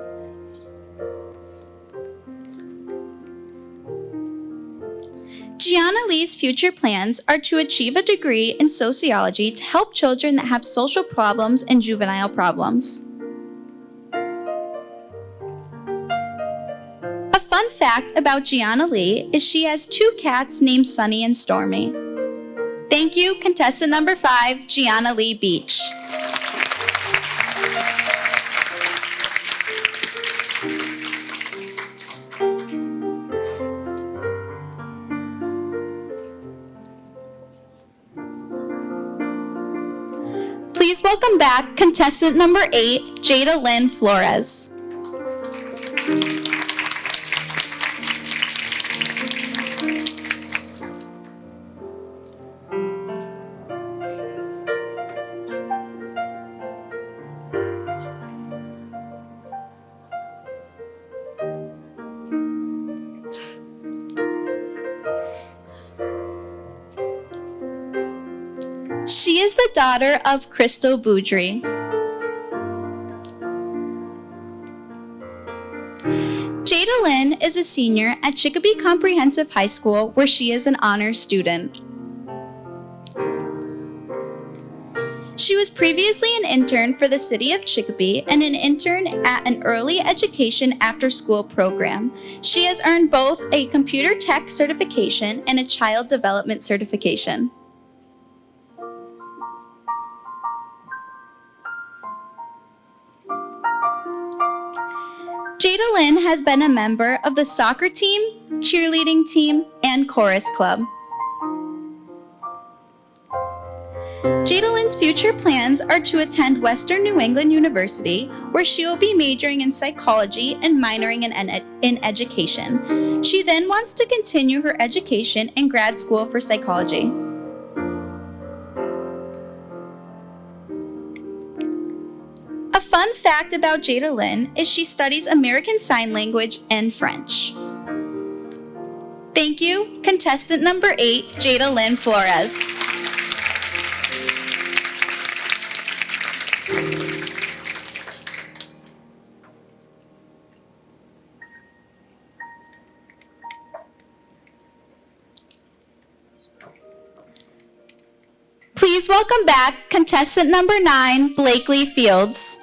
Gianna Lee's future plans are to achieve a degree in sociology to help children that have social problems and juvenile problems. A fun fact about Gianna Lee is she has 2 cats named Sunny and Stormy. Thank you, contestant number 5, Gianna Lee Beach. Please welcome back contestant number 8, Jada Lynn Flores. She is the daughter of Crystal Boudry. Jada Lynn is a senior at Chicopee Comprehensive High School, where she is an honors student. She was previously an intern for the city of Chicopee and an intern at an early education after-school program. She has earned both a computer tech certification and a child development certification. Jada Lynn has been a member of the soccer team, cheerleading team, and chorus club. Jada Lynn's future plans are to attend Western New England University, where she will be majoring in psychology and minoring in education. She then wants to continue her education in grad school for psychology. A fun fact about Jada Lynn is she studies American Sign Language and French. Thank you, contestant number 8, Jada Lynn Flores. Please welcome back contestant number 9, Blakely Fields.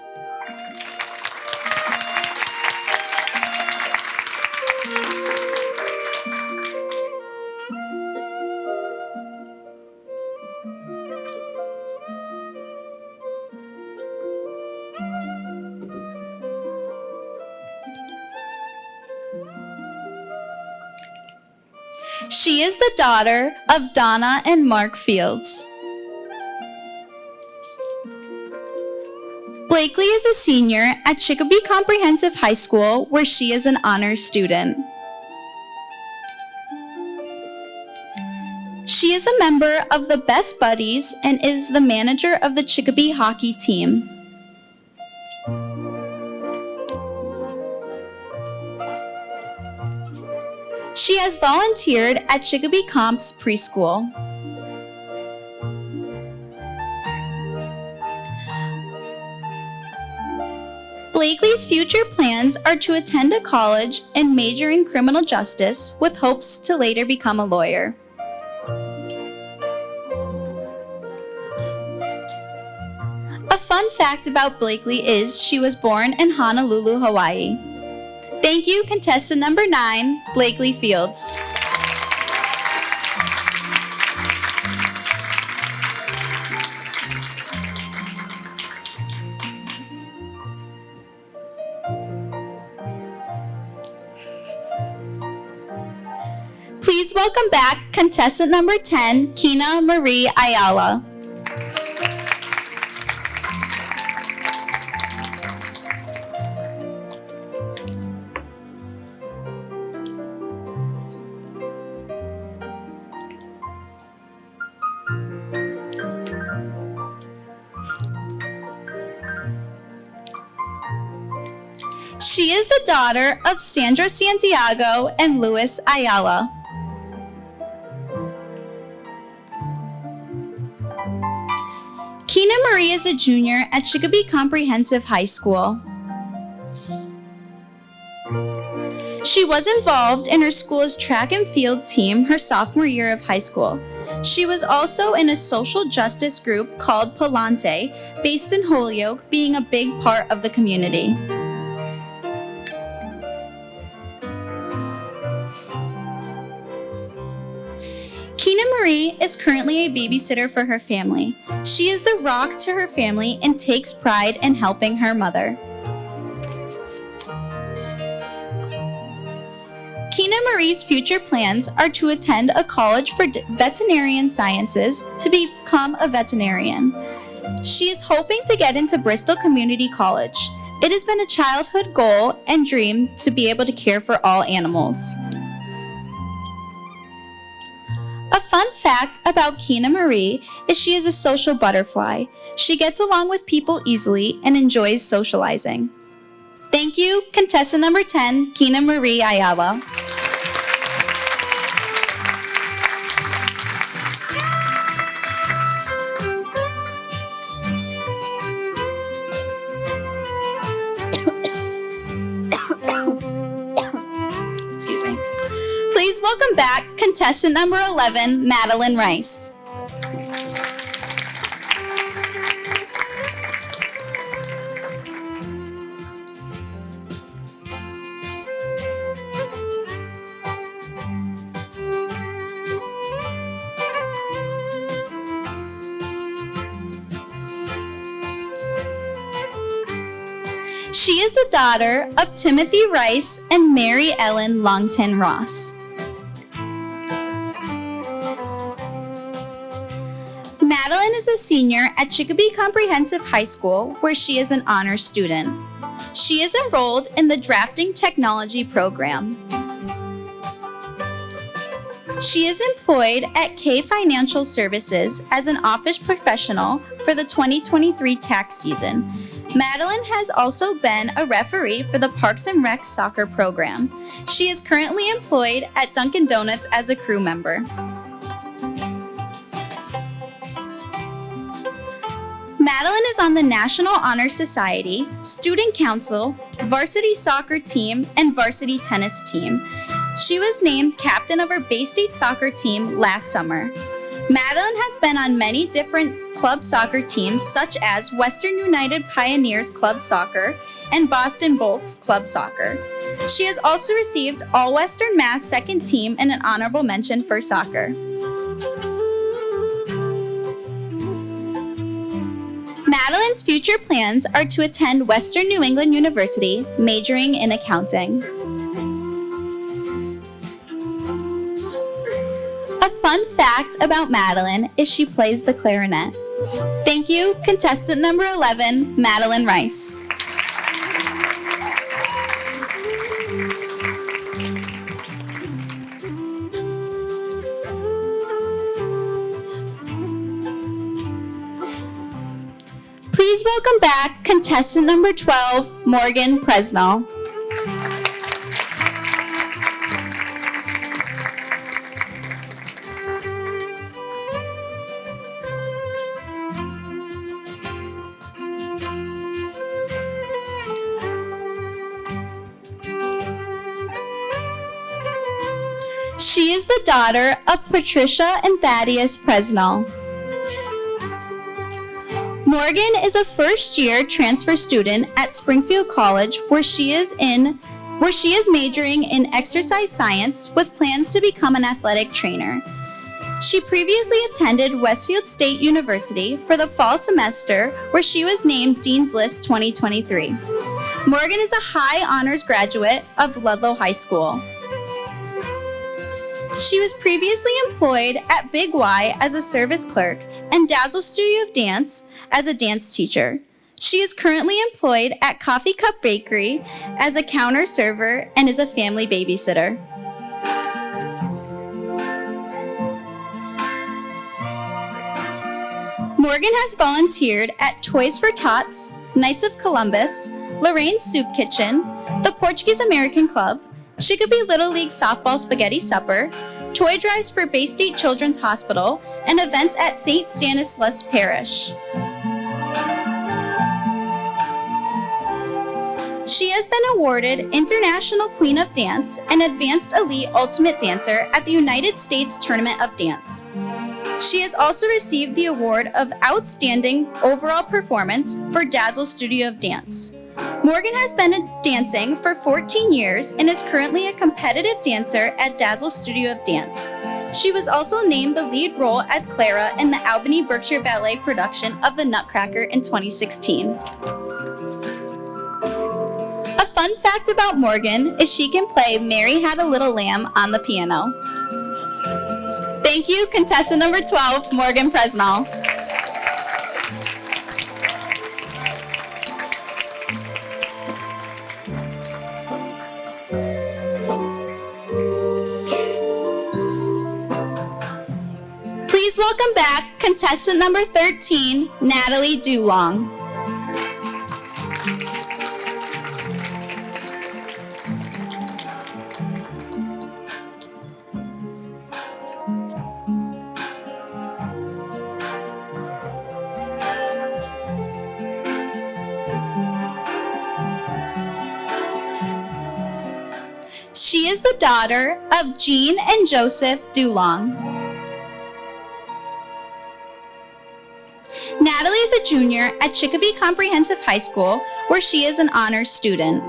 She is the daughter of Donna and Mark Fields. Blakely is a senior at Chicopee Comprehensive High School, where she is an honors student. She is a member of the Best Buddies and is the manager of the Chicopee hockey team. She has volunteered at Chicopee Comp's preschool. Blakely's future plans are to attend a college and major in criminal justice with hopes to later become a lawyer. A fun fact about Blakely is she was born in Honolulu, Hawaii. Thank you, contestant number 9, Blakely Fields. Please welcome back contestant number 10, Kina Marie Ayala. She is the daughter of Sandra Santiago and Luis Ayala. Keena Marie is a junior at Chicopee Comprehensive High School. She was involved in her school's track and field team her sophomore year of high school. She was also in a social justice group called Palante, based in Holyoke, being a big part of the community. Keena Marie is currently a babysitter for her family. She is the rock to her family and takes pride in helping her mother. Keena Marie's future plans are to attend a college for veterinarian sciences to become a veterinarian. She is hoping to get into Bristol Community College. It has been a childhood goal and dream to be able to care for all animals. A fun fact about Keena Marie is she is a social butterfly. She gets along with people easily and enjoys socializing. Thank you, contestant number 10, Keena Marie Ayala. Excuse me. Please welcome back contestant number 11, Madeline Rice. She is the daughter of Timothy Rice and Mary Ellen Longton Ross. Madeline is a senior at Chicopee Comprehensive High School, where she is an honors student. She is enrolled in the Drafting Technology program. She is employed at K Financial Services as an office professional for the 2023 tax season. Madeline has also been a referee for the Parks and Rec soccer program. She is currently employed at Dunkin' Donuts as a crew member. Madeline is on the National Honor Society, Student Council, varsity soccer team, and varsity tennis team. She was named captain of her Bay State soccer team last summer. Madeline has been on many different club soccer teams, such as Western United Pioneers Club Soccer and Boston Bolts Club Soccer. She has also received All-Western Mass second team and an honorable mention for soccer. Madeline's future plans are to attend Western New England University, majoring in accounting. A fun fact about Madeline is she plays the clarinet. Thank you, contestant number 11, Madeline Rice. Please welcome back contestant number 12, Morgan Presnell. She is the daughter of Patricia and Thaddeus Presnell. Morgan is a first-year transfer student at Springfield College, where she is majoring in exercise science with plans to become an athletic trainer. She previously attended Westfield State University for the fall semester, where she was named Dean's List 2023. Morgan is a high honors graduate of Ludlow High School. She was previously employed at Big Y as a service clerk and Dazzle Studio of Dance as a dance teacher. She is currently employed at Coffee Cup Bakery as a counter server and is a family babysitter. Morgan has volunteered at Toys for Tots, Knights of Columbus, Lorraine's Soup Kitchen, the Portuguese American Club, Chicopee Little League Softball Spaghetti Supper, toy drives for Bay State Children's Hospital, and events at St. Stanislaus Parish. She has been awarded International Queen of Dance and Advanced Elite Ultimate Dancer at the United States Tournament of Dance. She has also received the award of Outstanding Overall Performance for Dazzle Studio of Dance. Morgan has been dancing for 14 years and is currently a competitive dancer at Dazzle Studio of Dance. She was also named the lead role as Clara in the Albany Berkshire Ballet production of The Nutcracker in 2016. A fun fact about Morgan is she can play Mary Had a Little Lamb on the piano. Thank you, contestant number 12, Morgan Presnall. Please welcome back contestant number 13, Natalie Dulong. She is the daughter of Jean and Joseph Dulong. Natalie is a junior at Chicopee Comprehensive High School, where she is an honors student.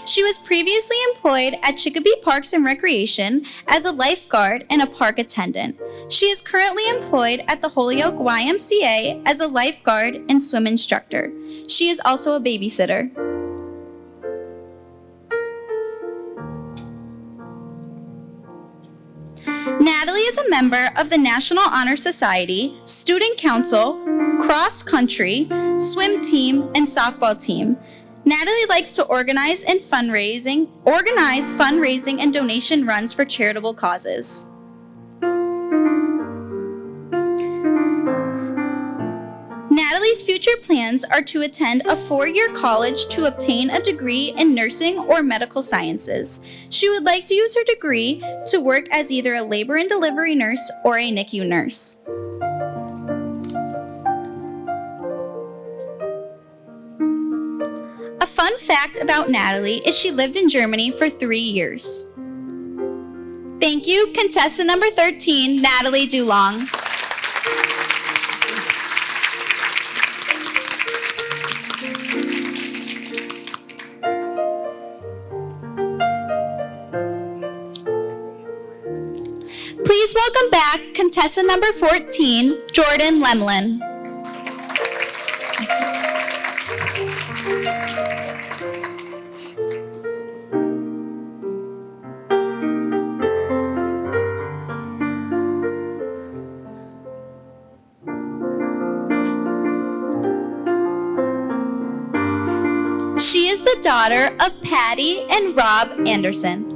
She was previously employed at Chicopee Parks and Recreation as a lifeguard and a park attendant. She is currently employed at the Holyoke YMCA as a lifeguard and swim instructor. She is also a babysitter. Natalie is a member of the National Honor Society, Student Council, Cross Country, Swim Team, and Softball Team. Natalie likes to organize fundraising and donation runs for charitable causes. Natalie's future plans are to attend a 4-year college to obtain a degree in nursing or medical sciences. She would like to use her degree to work as either a labor and delivery nurse or a NICU nurse. A fun fact about Natalie is she lived in Germany for 3 years. Thank you, contestant number 13, Natalie Dulong. Please welcome back contestant number 14, Jordan Lemlin. She is the daughter of Patty and Rob Anderson.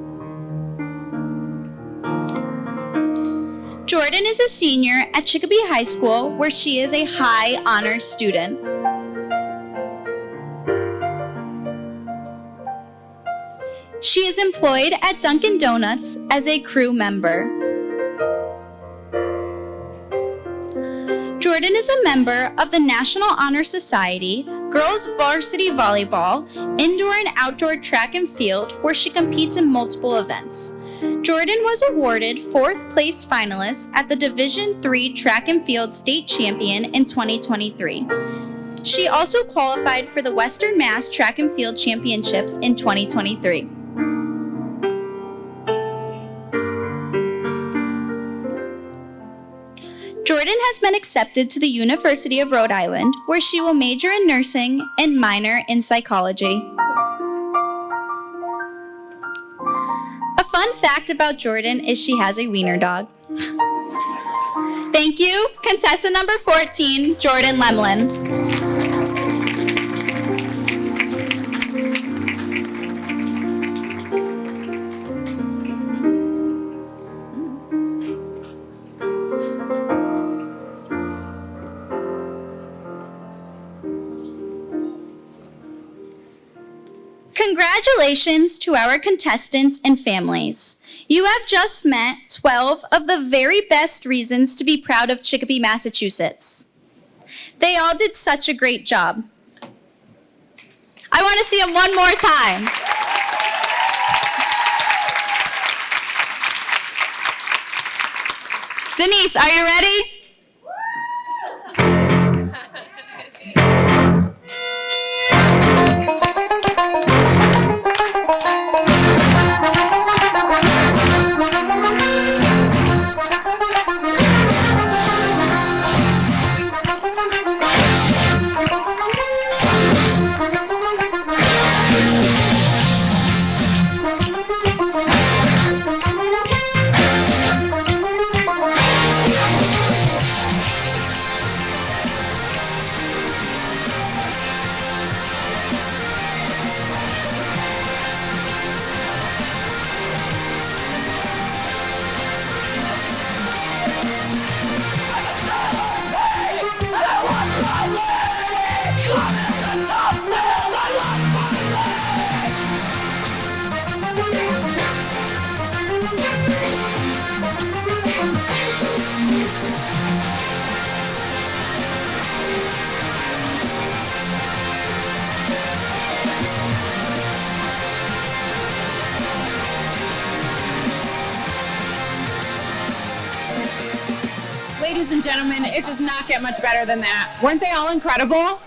Jordan is a senior at Chicopee High School, where she is a high honors student. She is employed at Dunkin' Donuts as a crew member. Jordan is a member of the National Honor Society, Girls Varsity Volleyball, Indoor and Outdoor Track and Field, where she competes in multiple events. Jordan was awarded 4th place finalist at the Division III Track and Field State Champion in 2023. She also qualified for the Western Mass Track and Field Championships in 2023. Jordan has been accepted to the University of Rhode Island, where she will major in nursing and minor in psychology. A fun fact about Jordan is she has a wiener dog. Thank you, contestant number 14, Jordan Lemlin. Congratulations to our contestants and families. You have just met 12 of the very best reasons to be proud of Chicopee, Massachusetts. They all did such a great job. I want to see them one more time. Denise, are you ready? Ladies and gentlemen, it does not get much better than that. Weren't they all incredible?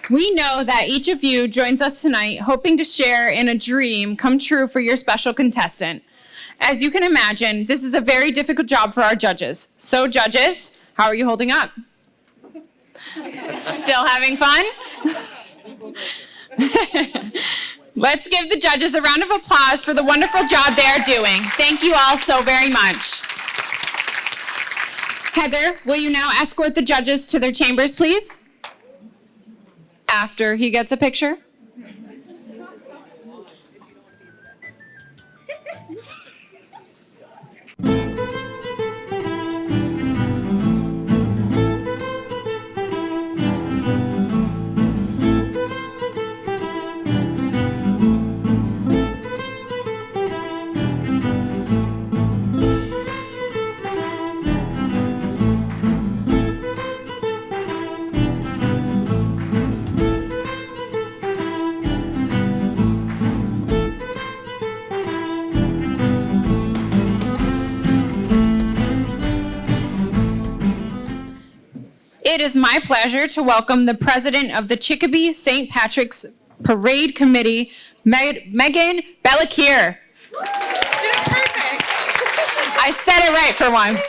We know that each of you joins us tonight hoping to share in a dream come true for your special contestant. As you can imagine, this is a very difficult job for our judges. So judges, how are you holding up? Still having fun? Let's give the judges a round of applause for the wonderful job they are doing. Thank you all so very much. Heather, will you now escort the judges to their chambers, please? After he gets a picture. It is my pleasure to welcome the president of the Chicopee St. Patrick's Parade Committee, Megan Bellacure. I said it right for once.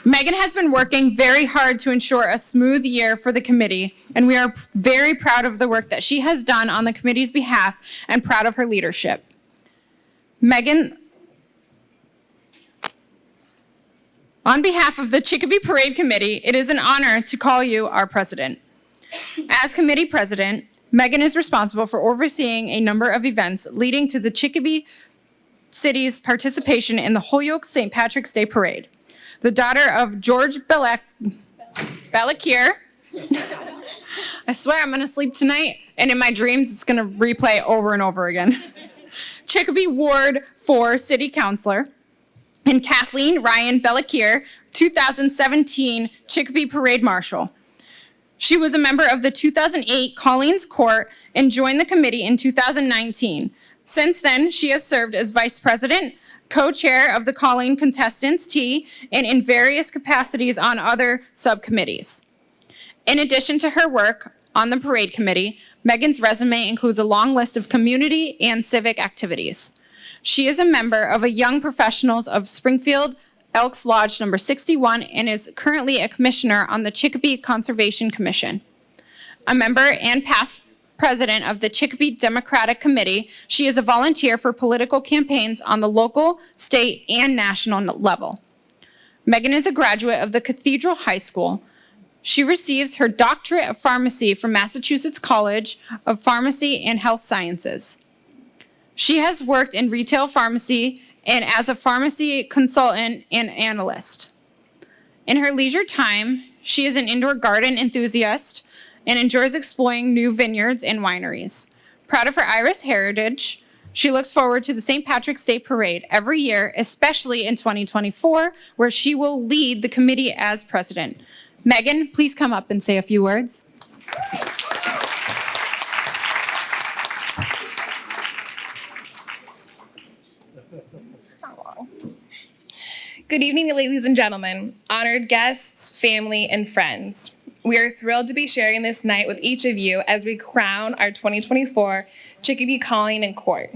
Megan has been working very hard to ensure a smooth year for the committee, and we are very proud of the work that she has done on the committee's behalf and proud of her leadership. Megan, on behalf of the Chicopee Parade Committee, it is an honor to call you our president. As committee president, Megan is responsible for overseeing a number of events leading to the Chicopee City's participation in the Holyoke St. Patrick's Day Parade. The daughter of George Bellacure, I swear I'm gonna sleep tonight, and in my dreams it's gonna replay over and over again. Chicopee Ward 4 City Councilor, and Kathleen Ryan Bellacure, 2017 Chicopee Parade Marshal. She was a member of the 2008 Colleen's Court and joined the committee in 2019. Since then, she has served as vice president, co-chair of the Colleen Contestants Tea, and in various capacities on other subcommittees. In addition to her work on the parade committee, Megan's resume includes a long list of community and civic activities. She is a member of a Young Professionals of Springfield Elks Lodge number 61 and is currently a commissioner on the Chicopee Conservation Commission. A member and past president of the Chicopee Democratic Committee, she is a volunteer for political campaigns on the local, state, and national level. Megan is a graduate of the Cathedral High School. She receives her doctorate of pharmacy from Massachusetts College of Pharmacy and Health Sciences. She has worked in retail pharmacy and as a pharmacy consultant and analyst. In her leisure time, She is an indoor garden enthusiast and enjoys exploring new vineyards and wineries. Proud of her Irish heritage, she looks forward to the St. Patrick's Day Parade every year, especially in 2024, where she will lead the committee as president. Megan, please come up and say a few words. Good evening, ladies and gentlemen, honored guests, family, and friends. We are thrilled to be sharing this night with each of you as we crown our 2024 Chicopee Colleen and Court.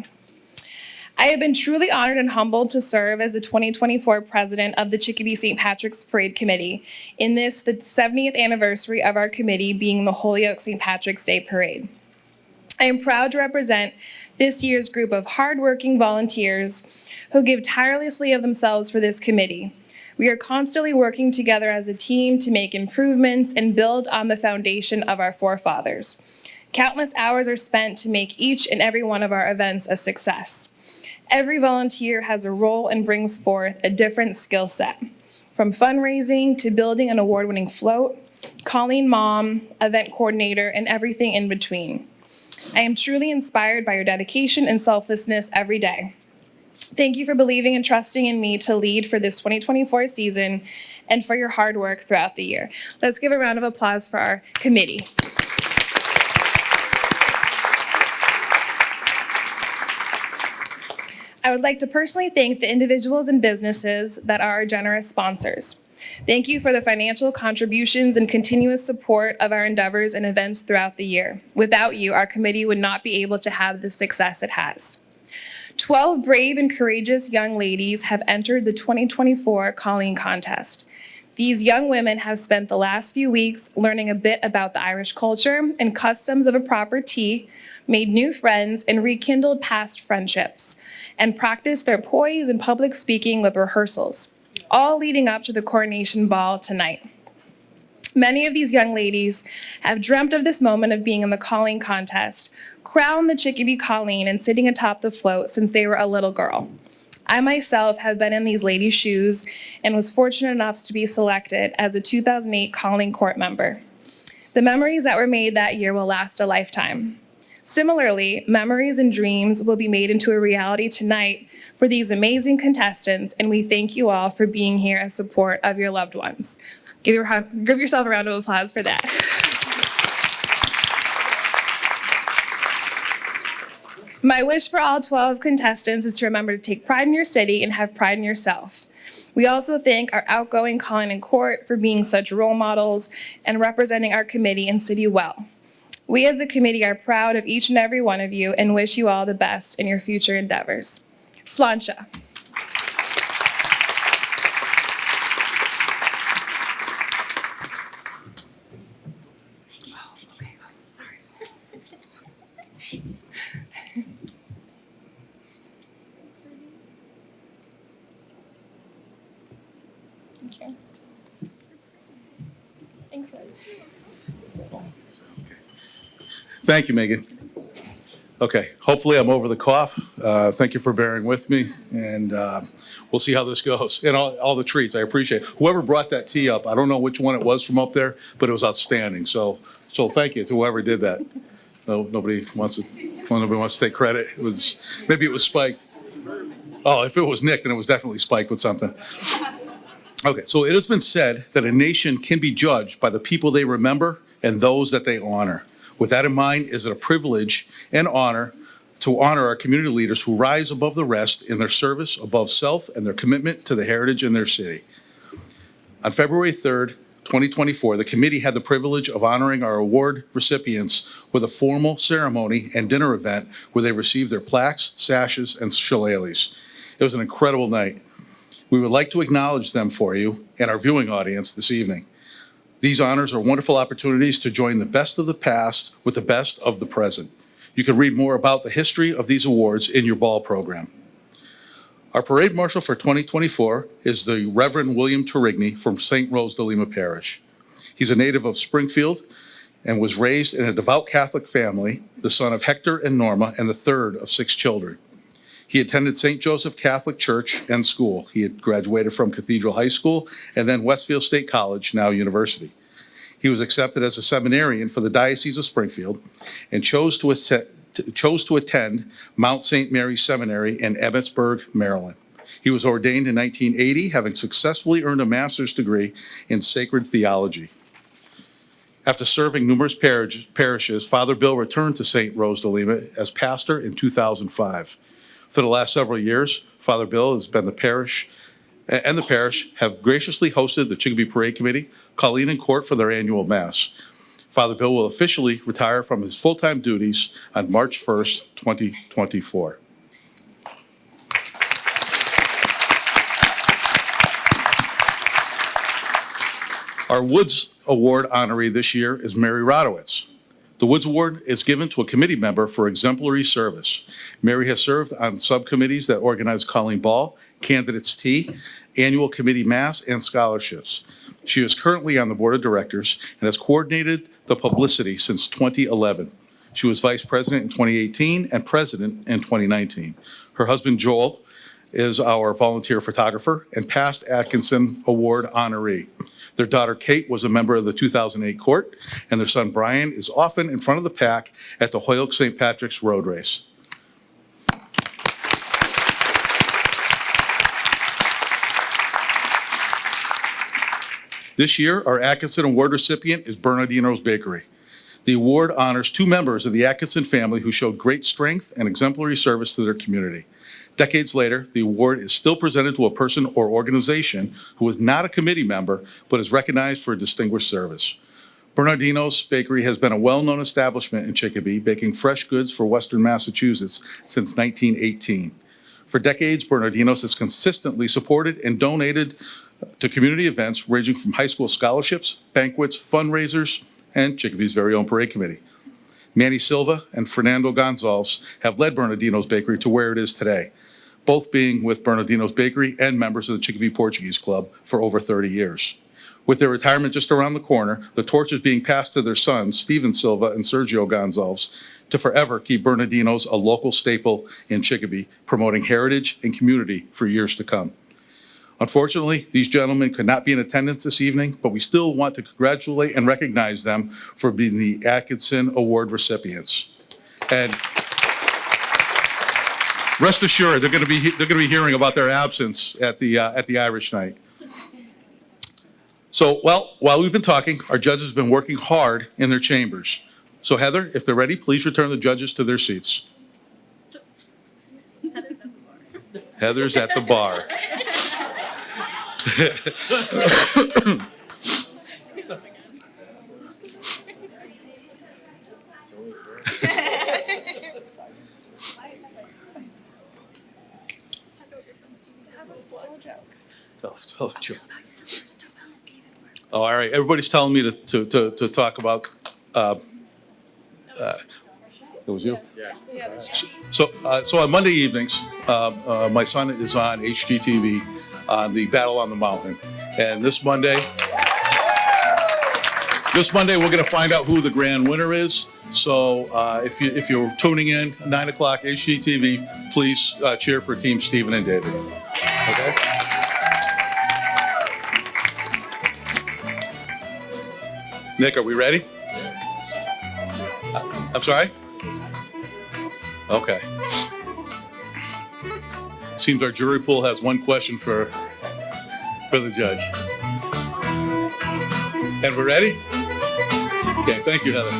I have been truly honored and humbled to serve as the 2024 president of the Chicopee St. Patrick's Parade Committee in this, the 70th anniversary of our committee being the Holyoke St. Patrick's Day Parade. I am proud to represent this year's group of hardworking volunteers who give tirelessly of themselves for this committee. We are constantly working together as a team to make improvements and build on the foundation of our forefathers. Countless hours are spent to make each and every one of our events a success. Every volunteer has a role and brings forth a different skill set, from fundraising to building an award-winning float, Colleen mom, event coordinator, and everything in between. I am truly inspired by your dedication and selflessness every day. Thank you for believing and trusting in me to lead for this 2024 season and for your hard work throughout the year. Let's give a round of applause for our committee. I would like to personally thank the individuals and businesses that are our generous sponsors. Thank you for the financial contributions and continuous support of our endeavors and events throughout the year. Without you, our committee would not be able to have the success it has. 12 brave and courageous young ladies have entered the 2024 Colleen contest. These young women have spent the last few weeks learning a bit about the Irish culture and customs of a proper tea, made new friends, and rekindled past friendships, and practiced their poise and public speaking with rehearsals, all leading up to the Coronation Ball tonight. Many of these young ladies have dreamt of this moment of being in the Colleen contest, crowned the Chicopee Colleen and sitting atop the float since they were a little girl. I myself have been in these ladies' shoes and was fortunate enough to be selected as a 2008 Colleen Court member. The memories that were made that year will last a lifetime. Similarly, memories and dreams will be made into a reality tonight for these amazing contestants, and we thank you all for being here in support of your loved ones. Give yourself a round of applause for that. My wish for all 12 contestants is to remember to take pride in your city and have pride in yourself. We also thank our outgoing Colleen and Court for being such role models and representing our committee and city well. We as a committee are proud of each and every one of you and wish you all the best in your future endeavors. Sláinte. Okay. Thanks, Liz. Thank you, Megan. Okay, hopefully I'm over the cough. Thank you for bearing with me, and we'll see how this goes. And all the treats, I appreciate it. Whoever brought that tea up, I don't know which one it was from up there, but it was outstanding. So thank you to whoever did that. No, nobody wants to take credit. Maybe it was spiked. Oh, if it was Nick, then it was definitely spiked with something. Okay, so it has been said that a nation can be judged by the people they remember and those that they honor. With that in mind, is it a privilege and honor to honor our community leaders who rise above the rest in their service above self and their commitment to the heritage in their city. On February 3rd, 2024, the committee had the privilege of honoring our award recipients with a formal ceremony and dinner event where they received their plaques, sashes, and shillelaghs. It was an incredible night. We would like to acknowledge them for you and our viewing audience this evening. These honors are wonderful opportunities to join the best of the past with the best of the present. You can read more about the history of these awards in your ball program. Our parade marshal for 2024 is the Reverend William Turigny from St. Rose de Lima Parish. He's a native of Springfield and was raised in a devout Catholic family, the son of Hector and Norma, and the third of 6 children. He attended St. Joseph Catholic Church and School. He had graduated from Cathedral High School and then Westfield State College, now university. He was accepted as a seminarian for the Diocese of Springfield and chose to attend Mount St. Mary's Seminary in Emmitsburg, Maryland. He was ordained in 1980, having successfully earned a master's degree in sacred theology. After serving numerous parishes, Father Bill returned to St. Rose de Lima as pastor in 2005. For the last several years, Father Bill has been the parish have graciously hosted the Chicopee Parade Committee, Colleen and Court for their annual Mass. Father Bill will officially retire from his full-time duties on March 1st, 2024. Our Woods Award honoree this year is Mary Rodowitz. The Woods Award is given to a committee member for exemplary service. Mary has served on subcommittees that organize Colleen Ball, Candidates Tea, Annual Committee Mass, and scholarships. She is currently on the Board of Directors and has coordinated the publicity since 2011. She was Vice President in 2018 and President in 2019. Her husband, Joel, is our volunteer photographer and past Atkinson Award honoree. Their daughter, Kate, was a member of the 2008 court, and their son, Brian, is often in front of the pack at the Hoyoke St. Patrick's Road Race. This year, our Atkinson Award recipient is Bernardino's Bakery. The award honors two members of the Atkinson family who showed great strength and exemplary service to their community. Decades later, the award is still presented to a person or organization who is not a committee member, but is recognized for distinguished service. Bernardino's Bakery has been a well-known establishment in Chicopee, baking fresh goods for Western Massachusetts since 1918. For decades, Bernardino's has consistently supported and donated to community events ranging from high school scholarships, banquets, fundraisers, and Chicopee's very own parade committee. Manny Silva and Fernando Gonzalez have led Bernardino's Bakery to where it is today, both being with Bernardino's Bakery and members of the Chicopee Portuguese Club for over 30 years. With their retirement just around the corner, the torch is being passed to their sons, Steven Silva and Sergio Gonzalez, to forever keep Bernardino's a local staple in Chicopee, promoting heritage and community for years to come. Unfortunately, these gentlemen could not be in attendance this evening, but we still want to congratulate and recognize them for being the Atkinson Award recipients. And rest assured, they're going to be hearing about their absence at the Irish night. So, well, while we've been talking, our judges have been working hard in their chambers. So, Heather, if they're ready, please return the judges to their seats. Heather's at the bar. Tell a joke. Oh, all right. Everybody's telling me to talk about. It was you? Yeah. So on Monday evenings, my son is on HGTV on the Battle on the Mountain, and this Monday we're going to find out who the grand winner is. So if you're tuning in 9 o'clock HGTV, please cheer for Team Stephen and David. Okay. Nick, are we ready? I'm sorry? Okay. Seems our jury pool has one question for the judge. And we're ready? Okay, thank you, Heather.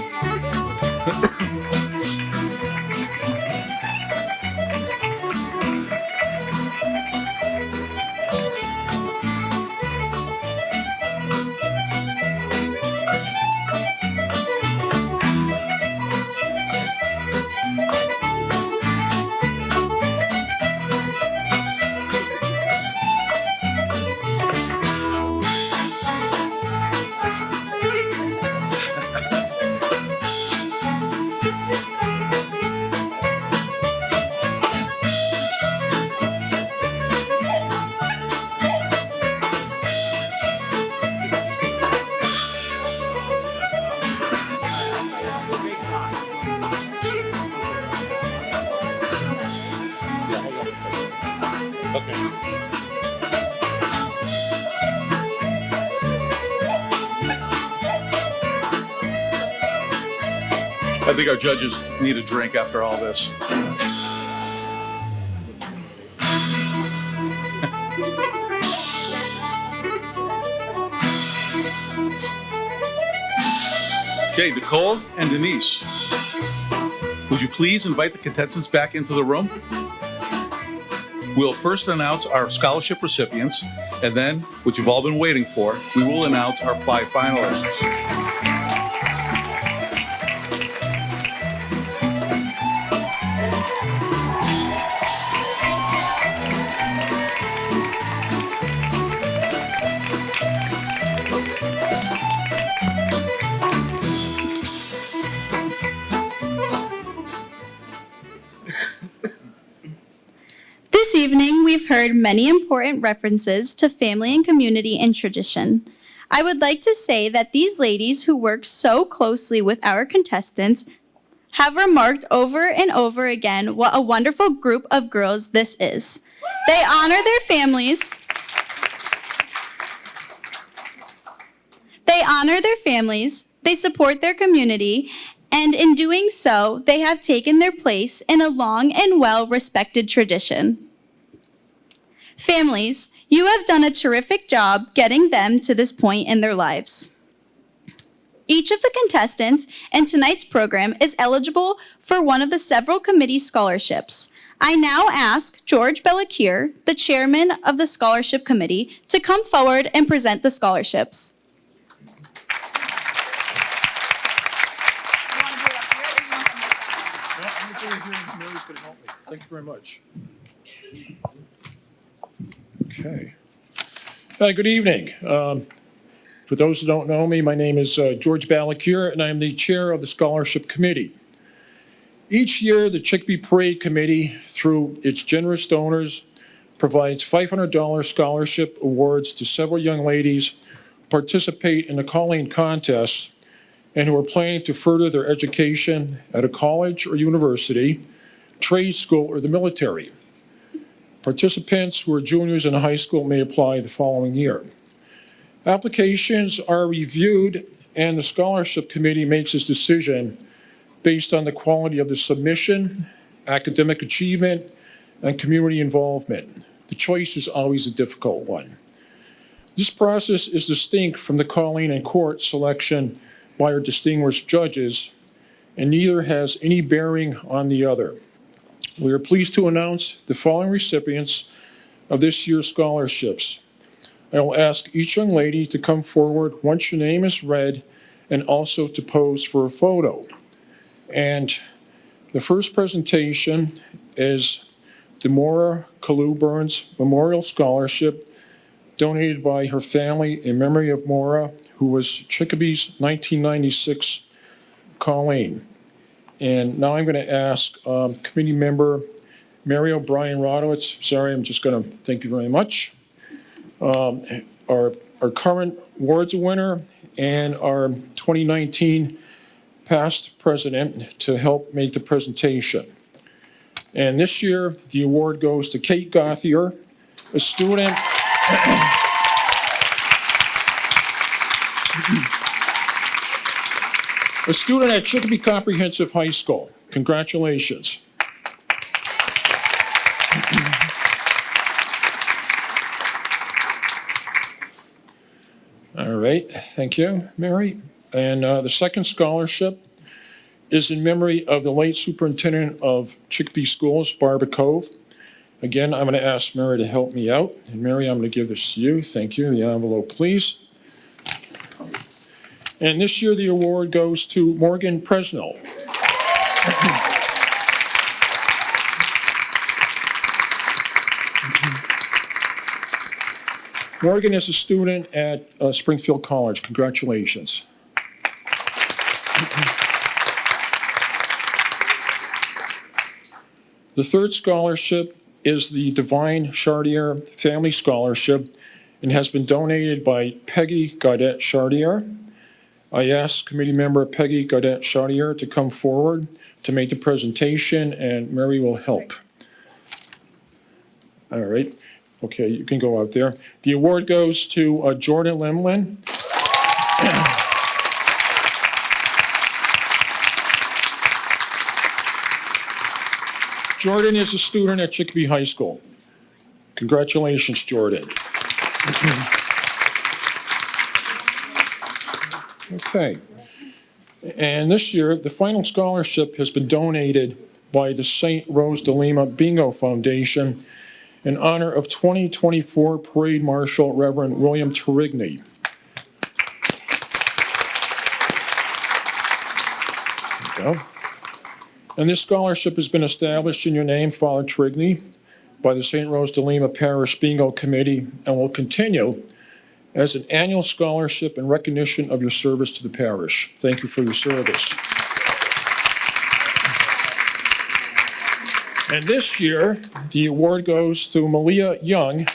I think our judges need a drink after all this. Okay, Nicole and Denise, would you please invite the contestants back into the room? We'll first announce our scholarship recipients, and then, what you've all been waiting for, we will announce our 5 finalists. This evening, we've heard many important references to family and community and tradition. I would like to say that these ladies who work so closely with our contestants have remarked over and over again what a wonderful group of girls this is. They honor their families. They support their community, and in doing so, they have taken their place in a long and well-respected tradition. Families, you have done a terrific job getting them to this point in their lives. Each of the contestants in tonight's program is eligible for one of the several committee scholarships. I now ask George Bellacure, the chairman of the scholarship committee, to come forward and present the scholarships. Thank you very much. Okay. Good evening. For those who don't know me, my name is George Ballacure, and I am the chair of the scholarship committee. Each year, the Chicopee Parade Committee, through its generous donors, provides $500 scholarship awards to several young ladies who participate in the Colleen contest and who are planning to further their education at a college or university, trade school, or the military. Participants who are juniors in high school may apply the following year. Applications are reviewed, and the scholarship committee makes its decision based on the quality of the submission, academic achievement, and community involvement. The choice is always a difficult one. This process is distinct from the Colleen and Court selection by our distinguished judges, and neither has any bearing on the other. We are pleased to announce the following recipients of this year's scholarships. I will ask each young lady to come forward once your name is read and also to pose for a photo. And the first presentation is the Maura Kalu Burns Memorial Scholarship, donated by her family in memory of Maura, who was Chicopee's 1996 Colleen. And now I'm going to ask committee member Mary O'Brien Rodowitz. Sorry, I'm just going to thank you very much. Our current awards winner and our 2019 past president to help make the presentation. And this year, the award goes to Kate Gauthier, a student. A student at Chicopee Comprehensive High School. Congratulations. All right, thank you, Mary. And the second scholarship is in memory of the late superintendent of Chicopee Schools, Barbara Cove. Again, I'm going to ask Mary to help me out. And Mary, I'm going to give this to you. Thank you. The envelope, please. And this year, the award goes to Morgan Presnell. Morgan is a student at Springfield College. Congratulations. The third scholarship is the Divine Chartier Family Scholarship and has been donated by Peggy Gaudette Chartier. I asked committee member Peggy Gaudette Chartier to come forward to make the presentation, and Mary will help. All right. Okay, you can go out there. The award goes to Jordan Lemlin. Jordan is a student at Chicopee High School. Congratulations, Jordan. Okay. And this year, the final scholarship has been donated by the St. Rose de Lima Bingo Foundation in honor of 2024 Parade Marshal Reverend William Torigny. There you go. And this scholarship has been established in your name, Father Torigny, by the St. Rose de Lima Parish Bingo Committee, and will continue as an annual scholarship in recognition of your service to the parish. Thank you for your service. And this year, the award goes to Malia Young.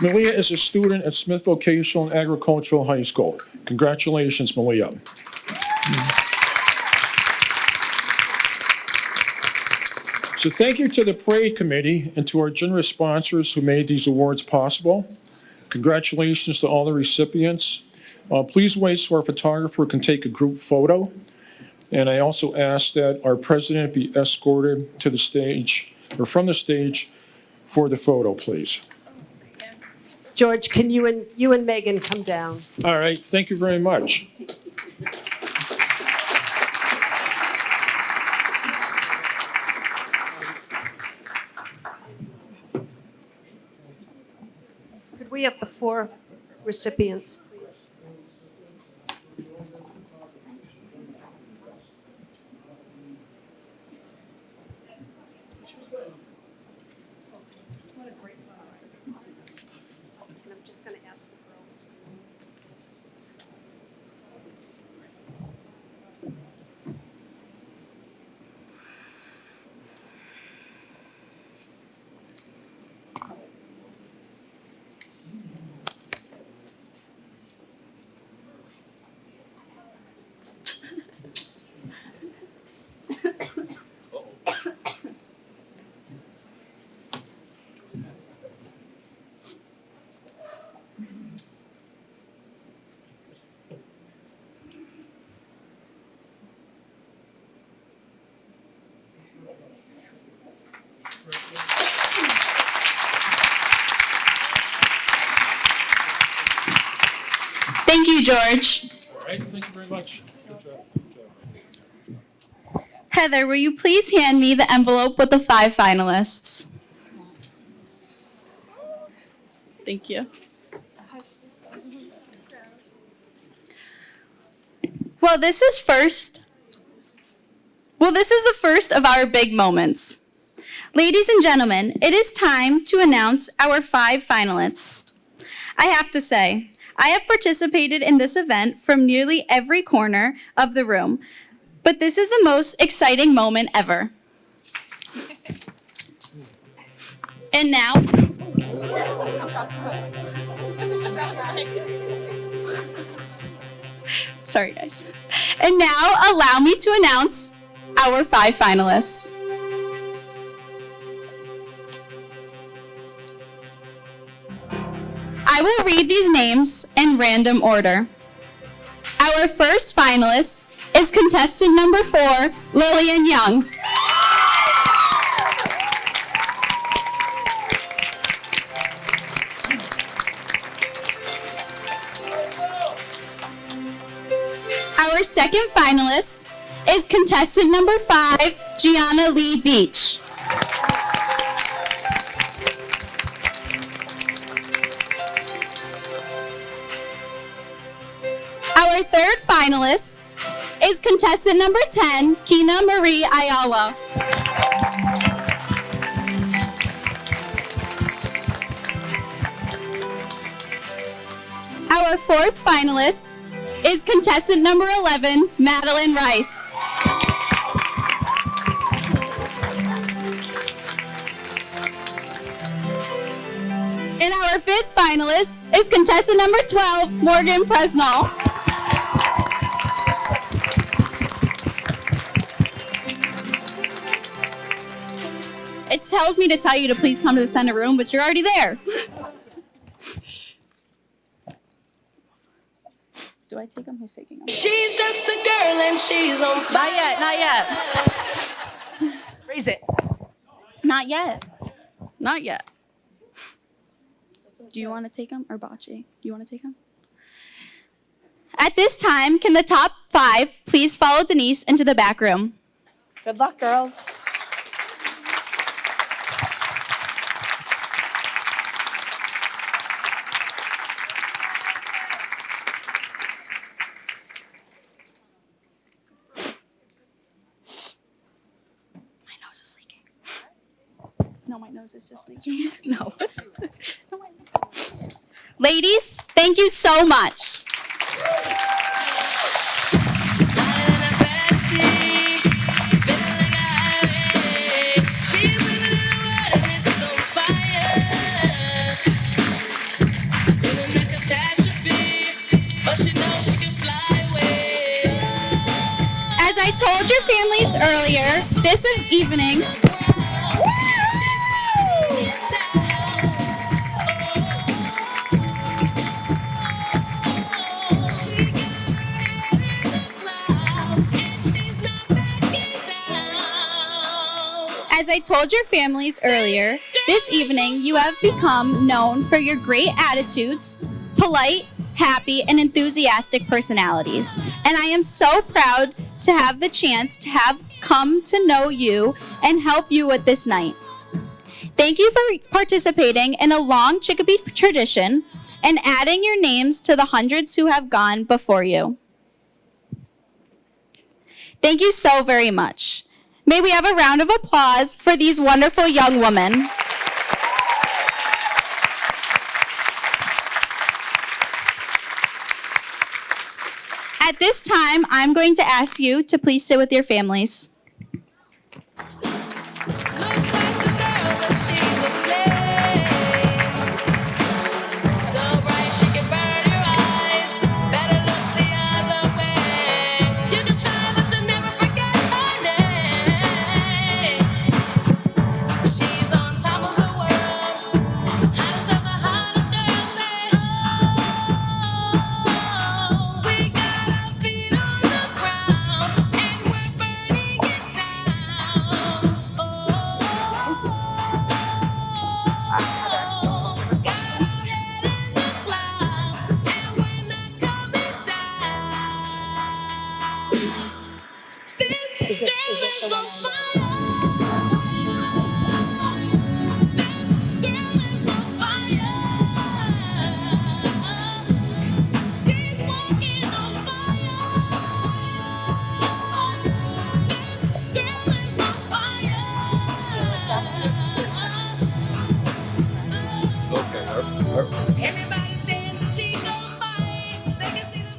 Malia is a student at Smith Vocational and Agricultural High School. Congratulations, Malia. So thank you to the parade committee and to our generous sponsors who made these awards possible. Congratulations to all the recipients. Please wait so our photographer can take a group photo. And I also ask that our president be escorted to the stage, or from the stage, for the photo, please. George, can you and Megan come down? All right, thank you very much. Could we have the 4 recipients, please? And I'm just going to ask the girls to Thank you, George. All right, thank you very much. Good job. Good job. Heather, will you please hand me the envelope with the 5 finalists? Thank you. Well, this is the first of our big moments. Ladies and gentlemen, it is time to announce our 5 finalists. I have to say, I have participated in this event from nearly every corner of the room, but this is the most exciting moment ever. And now, sorry guys. And now allow me to announce our 5 finalists. I will read these names in random order. Our first finalist is contestant number 4, Lillian Young. Our second finalist is contestant number 5, Gianna Lee Beach. Our third finalist is contestant number 10, Kina Marie Ayala. Our fourth finalist is contestant number 11, Madeline Rice. And our fifth finalist is contestant number 12, Morgan Presnall. It tells me to tell you to please come to the center room, but you're already there. Do I take them? Who's taking them? She's just a girl and she's on fire. Not yet. Raise it. Not yet. Not yet. Do you want to take them or Bocce? Do you want to take them? At this time, can the top 5 please follow Denise into the back room? Good luck, girls. My nose is leaking. No, my nose is just leaking. No. Ladies, thank you so much. As I told your families earlier, this evening, as I told your families earlier, this evening you have become known for your great attitudes, polite, happy, and enthusiastic personalities. And I am so proud to have the chance to have come to know you and help you with this night. Thank you for participating in a long Chicopee tradition and adding your names to the hundreds who have gone before you. Thank you so very much. May we have a round of applause for these wonderful young women. At this time, I'm going to ask you to please sit with your families.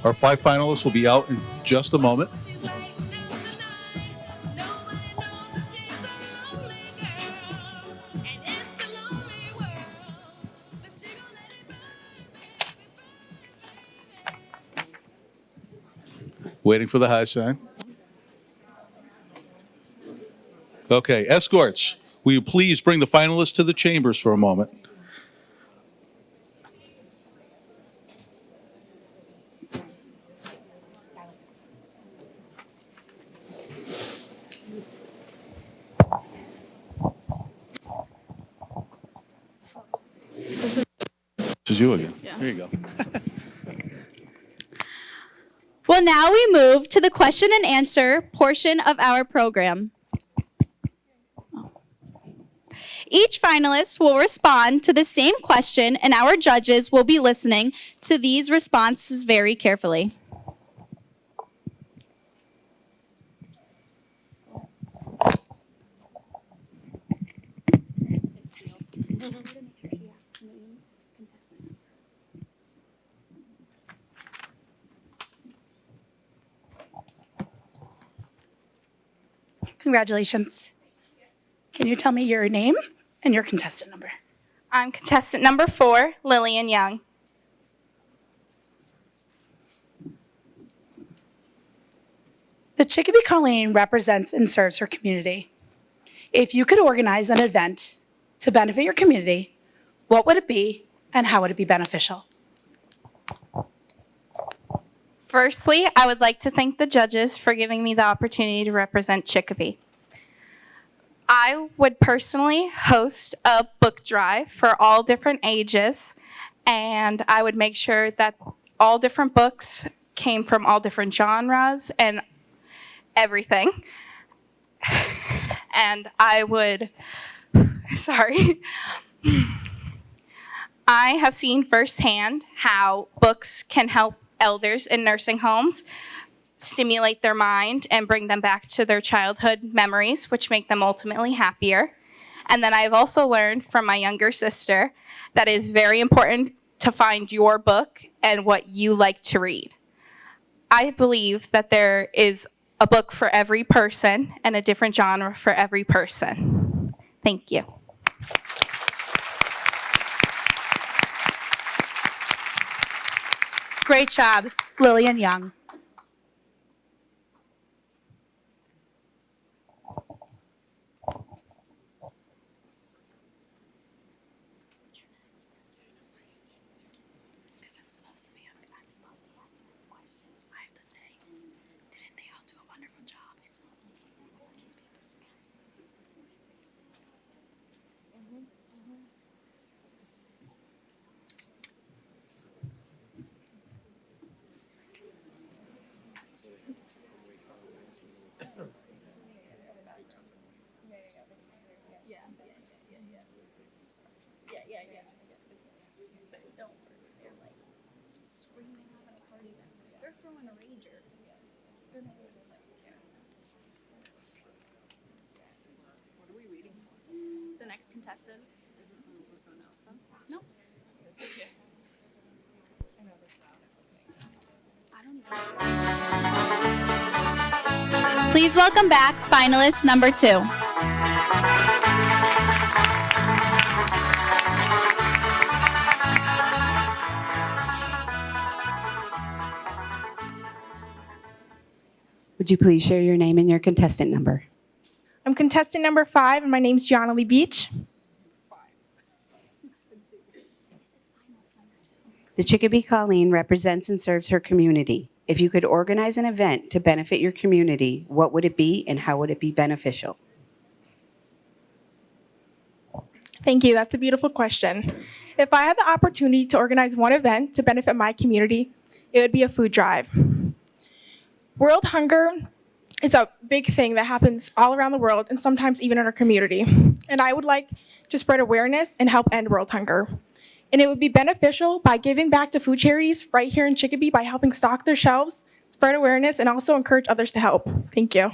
Our 5 finalists will be out in just a moment. Waiting for the high sign. Okay, escorts, will you please bring the finalists to the chambers for a moment? This is you again. Yeah. Here you go. Well, now we move to the question and answer portion of our program. Each finalist will respond to the same question, and our judges will be listening to these responses very carefully. Congratulations. Can you tell me your name and your contestant number? I'm contestant number 4, Lillian Young. The Chicopee Colleen represents and serves her community. If you could organize an event to benefit your community, what would it be and how would it be beneficial? Firstly, I would like to thank the judges for giving me the opportunity to represent Chicopee. I would personally host a book drive for all different ages, and I would make sure that all different books came from all different genres and everything. And I would, sorry. I have seen firsthand how books can help elders in nursing homes stimulate their mind and bring them back to their childhood memories, which make them ultimately happier. And then I've also learned from my younger sister that it is very important to find your book and what you like to read. I believe that there is a book for every person and a different genre for every person. Thank you. Great job, Lillian Young. The next contestant. Isn't someone supposed to announce them? No. Please welcome back finalist number 2. Would you please share your name and your contestant number? I'm contestant number 5, and my name's Gianna Lee Beach. The Chicopee Colleen represents and serves her community. If you could organize an event to benefit your community, what would it be and how would it be beneficial? Thank you. That's a beautiful question. If I had the opportunity to organize one event to benefit my community, it would be a food drive. World hunger is a big thing that happens all around the world and sometimes even in our community. And I would like to spread awareness and help end world hunger. And it would be beneficial by giving back to food charities right here in Chicopee by helping stock their shelves, spread awareness, and also encourage others to help. Thank you.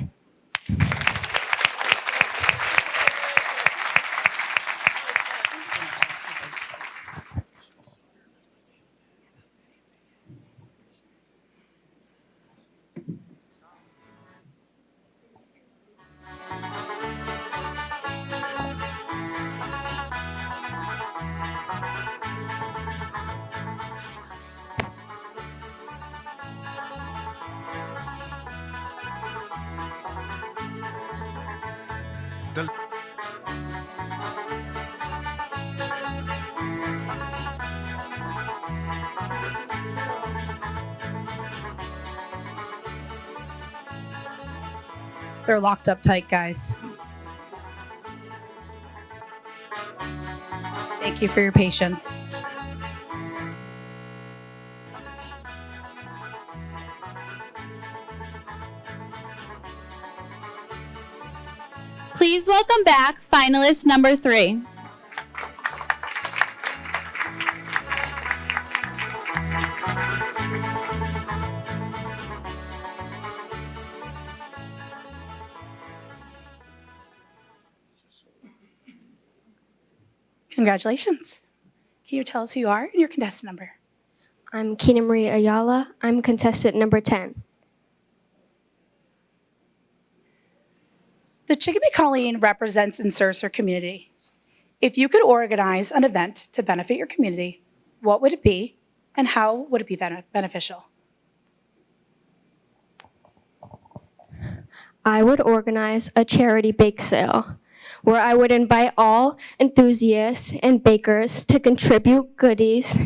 They're locked up tight, guys. Thank you for your patience. Please welcome back finalist number 3. Congratulations. Can you tell us who you are and your contestant number? I'm Keena Marie Ayala. I'm contestant number 10. The Chicopee Colleen represents and serves her community. If you could organize an event to benefit your community, what would it be and how would it be beneficial? I would organize a charity bake sale where I would invite all enthusiasts and bakers to contribute goodies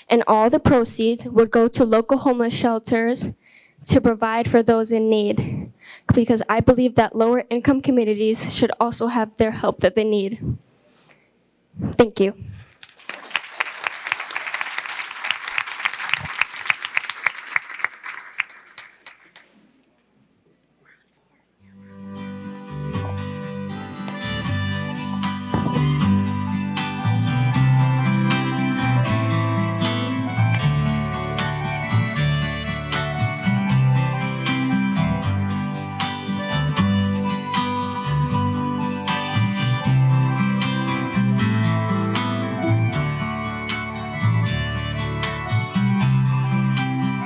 and all the proceeds would go to local homeless shelters to provide for those in need, because I believe that lower income communities should also have their help that they need. Thank you.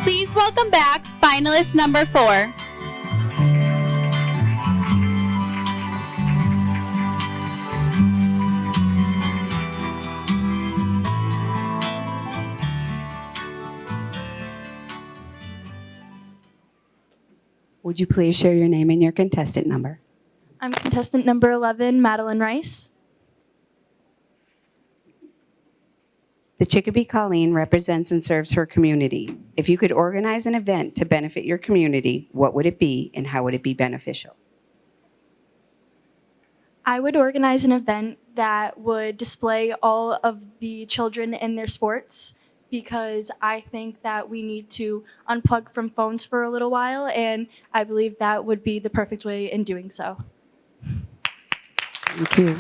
Please welcome back finalist number 4. Would you please share your name and your contestant number? I'm contestant number 11, Madeline Rice. The Chicopee Colleen represents and serves her community. If you could organize an event to benefit your community, what would it be and how would it be beneficial? I would organize an event that would display all of the children in their sports, because I think that we need to unplug from phones for a little while, and I believe that would be the perfect way in doing so. Thank you.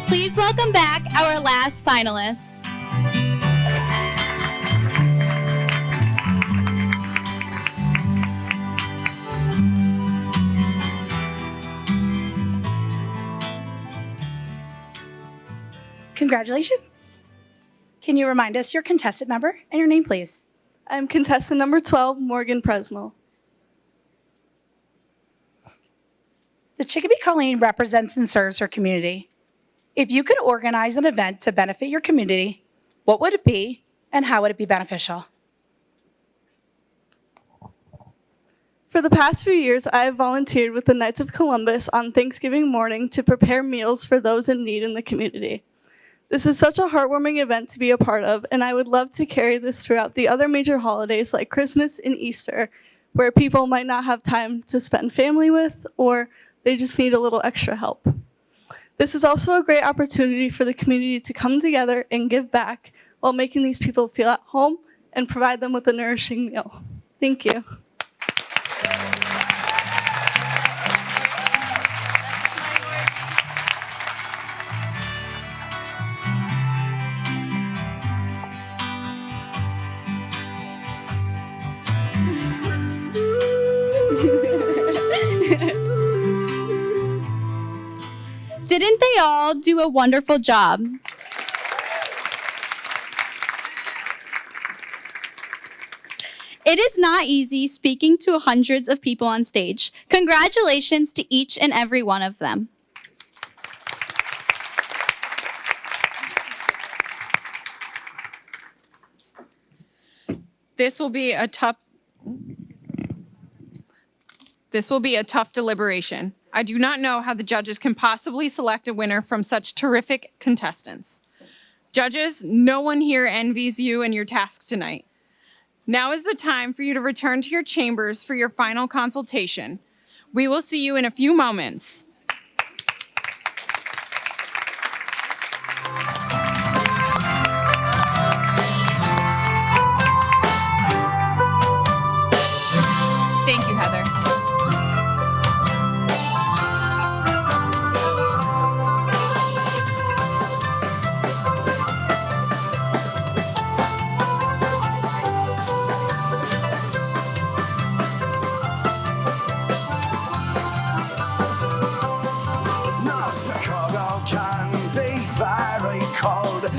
Please welcome back our last finalists. Congratulations. Can you remind us your contestant number and your name, please? I'm contestant number 12, Morgan Presnell. The Chicopee Colleen represents and serves her community. If you could organize an event to benefit your community, what would it be and how would it be beneficial? For the past few years, I have volunteered with the Knights of Columbus on Thanksgiving morning to prepare meals for those in need in the community. This is such a heartwarming event to be a part of, and I would love to carry this throughout the other major holidays like Christmas and Easter, where people might not have time to spend family with, or they just need a little extra help. This is also a great opportunity for the community to come together and give back while making these people feel at home and provide them with a nourishing meal. Thank you. Didn't they all do a wonderful job? It is not easy speaking to hundreds of people on stage. Congratulations to each and every one of them. This will be a tough deliberation. I do not know how the judges can possibly select a winner from such terrific contestants. Judges, no one here envies you and your task tonight. Now is the time for you to return to your chambers for your final consultation. We will see you in a few moments. Thank you, Heather.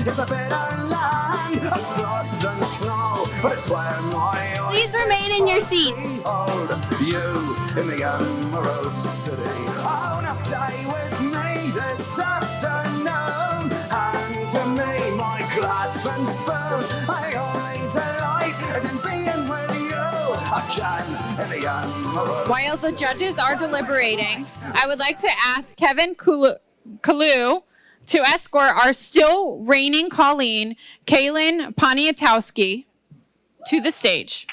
It's a bitter life. land of frost and snow, but it's where my eyes Please remain in your seats. behold you in the Emerald City. Oh, now stay with me this afternoon, and to me my glass and spoon. My only delight is in being with you again in the Emerald. While the judges are deliberating, I would like to ask Kevin Kalu to escort our still reigning Colleen, Kaylin Poniatowski, to the stage.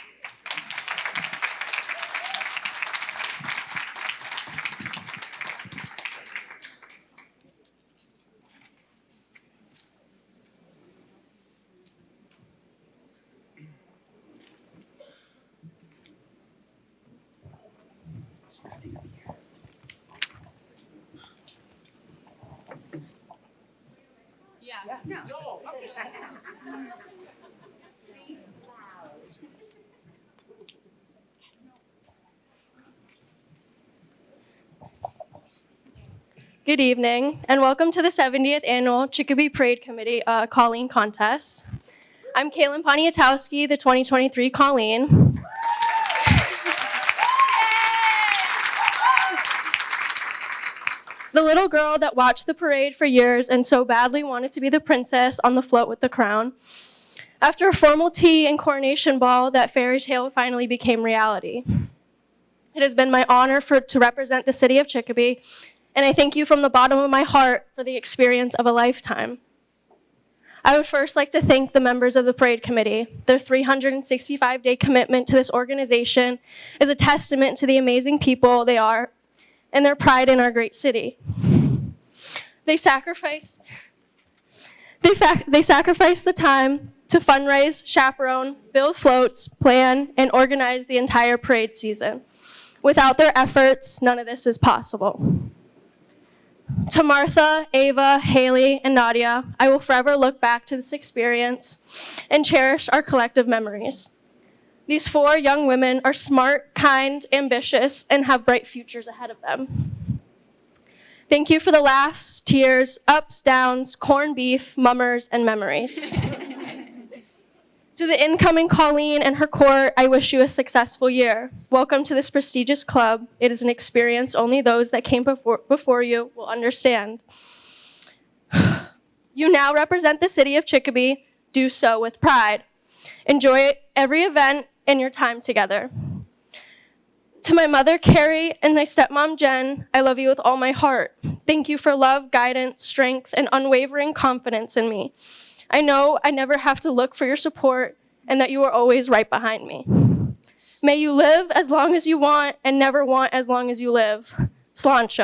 Good evening, and welcome to the 70th Annual Chicopee Parade Committee Colleen Contest. I'm Kaylin Poniatowski, the 2023 Colleen. The little girl that watched the parade for years and so badly wanted to be the princess on the float with the crown. After a formal tea and coronation ball, that fairy tale finally became reality. It has been my honor to represent the city of Chicopee, and I thank you from the bottom of my heart for the experience of a lifetime. I would first like to thank the members of the parade committee. Their 365-day commitment to this organization is a testament to the amazing people they are and their pride in our great city. They sacrifice the time to fundraise, chaperone, build floats, plan, and organize the entire parade season. Without their efforts, none of this is possible. To Martha, Ava, Haley, and Nadia, I will forever look back to this experience and cherish our collective memories. These 4 young women are smart, kind, ambitious, and have bright futures ahead of them. Thank you for the laughs, tears, ups, downs, corned beef, mummers, and memories. To the incoming Colleen and her court, I wish you a successful year. Welcome to this prestigious club. It is an experience only those that came before you will understand. You now represent the city of Chicopee. Do so with pride. Enjoy every event and your time together. To my mother, Carrie, and my stepmom, Jen, I love you with all my heart. Thank you for love, guidance, strength, and unwavering confidence in me. I know I never have to look for your support and that you are always right behind me. May you live as long as you want and never want as long as you live. Sláinte.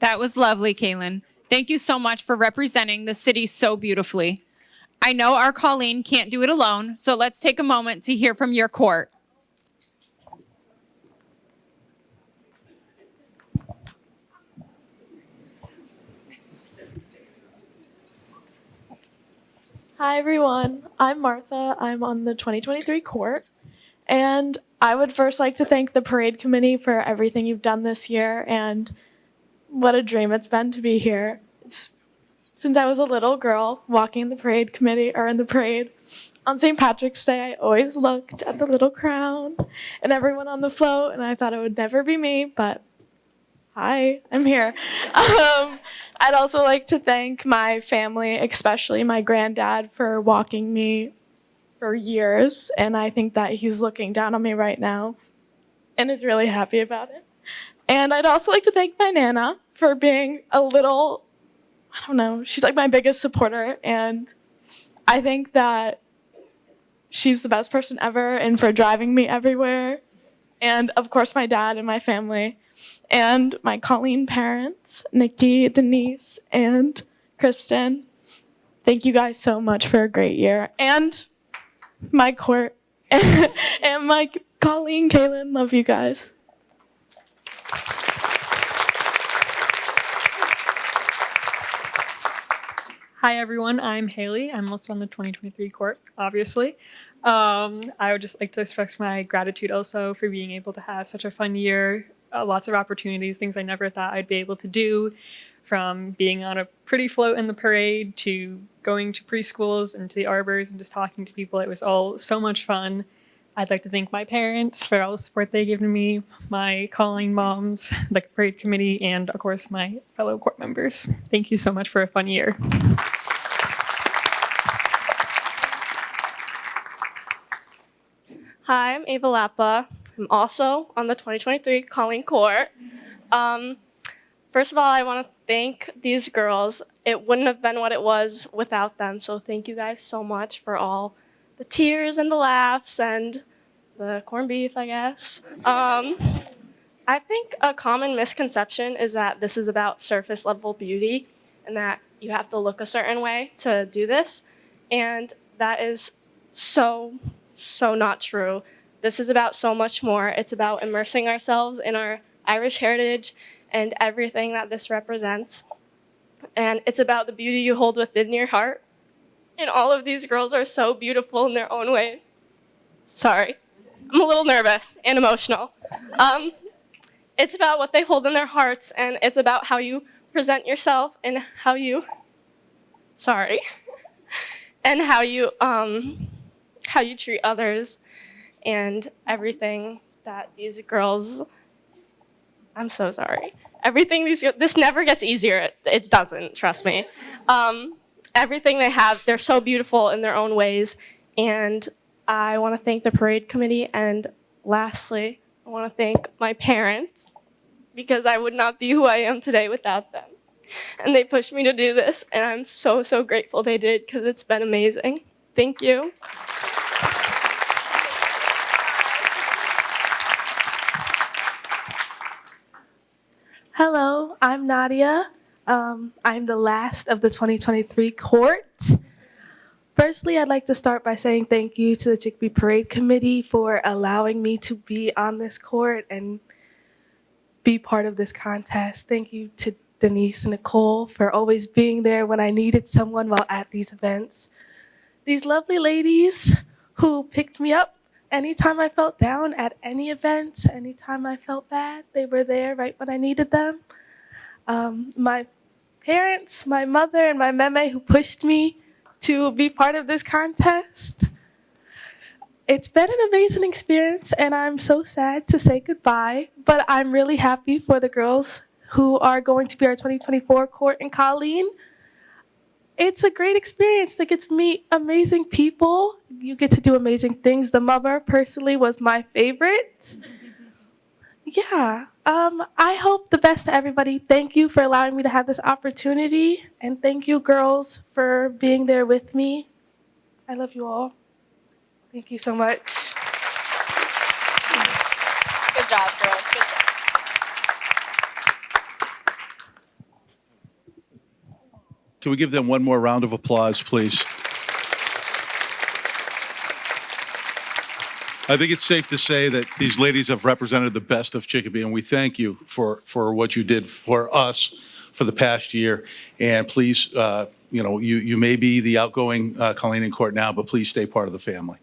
That was lovely, Kaylin. Thank you so much for representing the city so beautifully. I know our Colleen can't do it alone, so let's take a moment to hear from your court. Hi everyone, I'm Martha. I'm on the 2023 court, and I would first like to thank the parade committee for everything you've done this year, and what a dream it's been to be here. Since I was a little girl walking in the parade committee or in the parade on St. Patrick's Day, I always looked at the little crown and everyone on the float, and I thought it would never be me, but hi, I'm here. I'd also like to thank my family, especially my granddad, for walking me for years, and I think that he's looking down on me right now and is really happy about it. And I'd also like to thank my Nana for being a little, I don't know, she's like my biggest supporter, and I think that she's the best person ever, and for driving me everywhere. And of course my dad and my family, and my Colleen parents, Nikki, Denise, and Kristen. Thank you guys so much for a great year. And my court, and my Colleen, Kaylin, love you guys. Hi, everyone. I'm Haley. I'm also on the 2023 court, obviously. I would just like to express my gratitude also for being able to have such a fun year, lots of opportunities, things I never thought I'd be able to do, from being on a pretty float in the parade to going to preschools and to the arbors and just talking to people. It was all so much fun. I'd like to thank my parents for all the support they've given me, my calling moms, the parade committee, and of course my fellow court members. Thank you so much for a fun year. Hi, I'm Ava Lappa. I'm also on the 2023 Colleen Court. First of all, I want to thank these girls. It wouldn't have been what it was without them, so thank you guys so much for all the tears and the laughs and the corned beef, I guess. I think a common misconception is that this is about surface level beauty and that you have to look a certain way to do this, and that is so not true. This is about so much more. It's about immersing ourselves in our Irish heritage and everything that this represents. And it's about the beauty you hold within your heart. And all of these girls are so beautiful in their own way. Sorry, I'm a little nervous and emotional. It's about what they hold in their hearts, and it's about how you present yourself and how you treat others, and everything that these girls, I'm so sorry. This never gets easier. It doesn't, trust me. Everything they have, they're so beautiful in their own ways. And I want to thank the parade committee. And lastly, I want to thank my parents, because I would not be who I am today without them. And they pushed me to do this. And I'm so grateful they did, because it's been amazing. Thank you. Hello, I'm Nadia. I'm the last of the 2023 court. Firstly, I'd like to start by saying thank you to the Chicopee Parade Committee for allowing me to be on this court and be part of this contest. Thank you to Denise and Nicole for always being there when I needed someone while at these events. These lovely ladies who picked me up anytime I felt down at any event, anytime I felt bad, they were there right when I needed them. My parents, my mother, and my meme who pushed me to be part of this contest. It's been an amazing experience, and I'm so sad to say goodbye, but I'm really happy for the girls who are going to be our 2024 court in Colleen. It's a great experience to get to meet amazing people. You get to do amazing things. The mother personally was my favorite. Yeah, I hope the best to everybody. Thank you for allowing me to have this opportunity. And thank you, girls, for being there with me. I love you all. Thank you so much. Good job, girls. Good job. Can we give them one more round of applause, please? I think it's safe to say that these ladies have represented the best of Chicopee, and we thank you for what you did for us for the past year. And please, you may be the outgoing Colleen in court now, but please stay part of the family.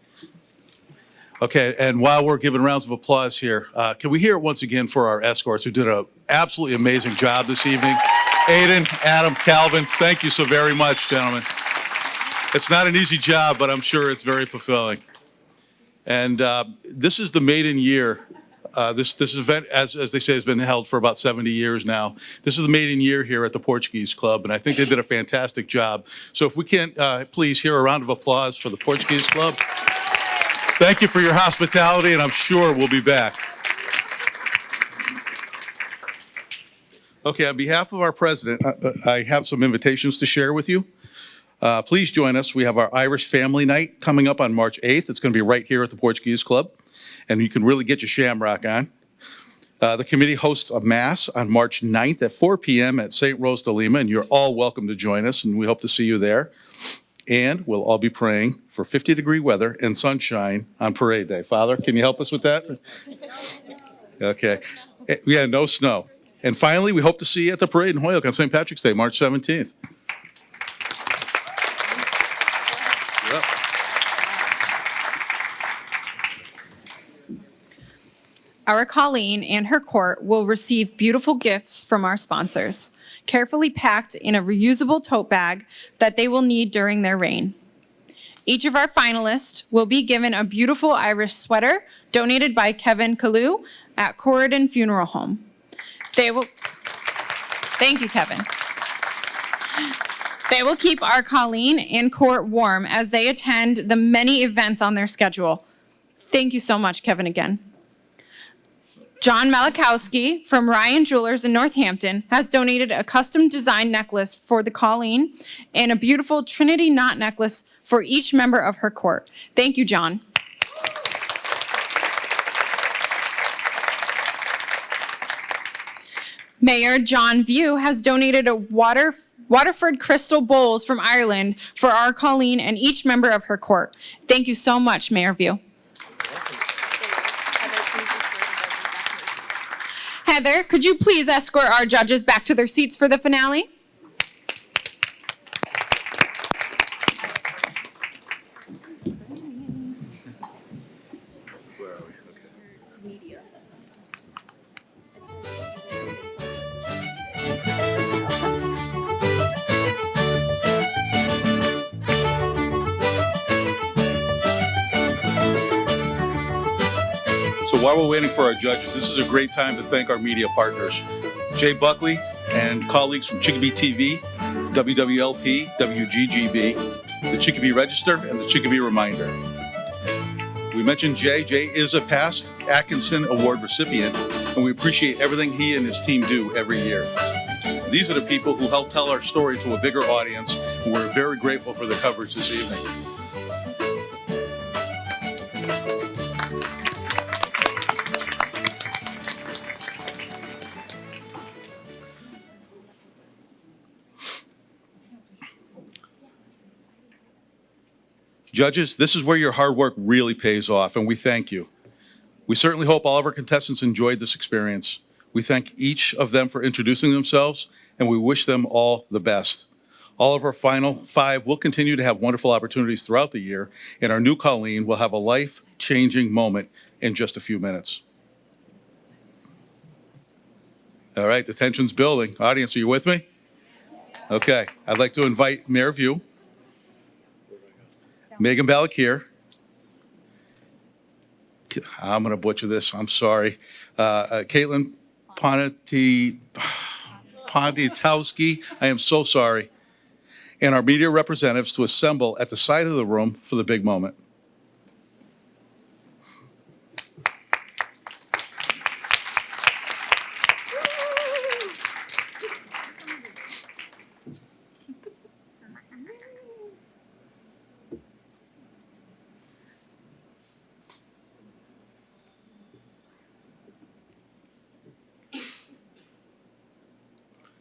Okay, and while we're giving rounds of applause here, can we hear it once again for our escorts who did an absolutely amazing job this evening? Aiden, Adam, Calvin, thank you so very much, gentlemen. It's not an easy job, but I'm sure it's very fulfilling. And this is the maiden year. This event, as they say, has been held for about 70 years now. This is the maiden year here at the Portuguese Club, and I think they did a fantastic job. So if we can please hear a round of applause for the Portuguese Club. Thank you for your hospitality, and I'm sure we'll be back. Okay, on behalf of our president, I have some invitations to share with you. Please join us. We have our Irish Family Night coming up on March 8th. It's going to be right here at the Portuguese Club, and you can really get your shamrock on. The committee hosts a mass on March 9th at 4 p.m. at St. Rose de Lima, and you're all welcome to join us, and we hope to see you there. And we'll all be praying for 50-degree weather and sunshine on Parade Day. Father, can you help us with that? Okay. Yeah, no snow. And finally, we hope to see you at the parade in Holyoke on St. Patrick's Day, March 17th. Our Colleen and her court will receive beautiful gifts from our sponsors, carefully packed in a reusable tote bag that they will need during their reign. Each of our finalists will be given a beautiful Irish sweater donated by Kevin Kalu at Coronation Funeral Home. Thank you, Kevin. They will keep our Colleen and court warm as they attend the many events on their schedule. Thank you so much, Kevin, again. John Malakowski from Ryan Jewelers in Northampton has donated a custom design necklace for the Colleen and a beautiful Trinity knot necklace for each member of her court. Thank you, John. Mayor John View has donated a Waterford crystal bowls from Ireland for our Colleen and each member of her court. Thank you so much, Mayor View. Heather, could you please escort our judges back to their seats for the finale? So while we're waiting for our judges, this is a great time to thank our media partners, Jay Buckley and colleagues from Chicopee TV, WWLP, WGGB, the Chicopee Register, and the Chicopee Reminder. We mentioned Jay. Jay is a past Atkinson Award recipient, and we appreciate everything he and his team do every year. These are the people who help tell our story to a bigger audience, and we're very grateful for the coverage this evening. Judges, this is where your hard work really pays off, and we thank you. We certainly hope all of our contestants enjoyed this experience. We thank each of them for introducing themselves, and we wish them all the best. All of our final five will continue to have wonderful opportunities throughout the year, and our new Colleen will have a life-changing moment in just a few minutes. All right, the tension's building. Audience, are you with me? Okay, I'd like to invite Mayor View, Megan Balakir. I'm going to butcher this. I'm sorry. Caitlin Poniatowski. I am so sorry. And our media representatives to assemble at the side of the room for the big moment.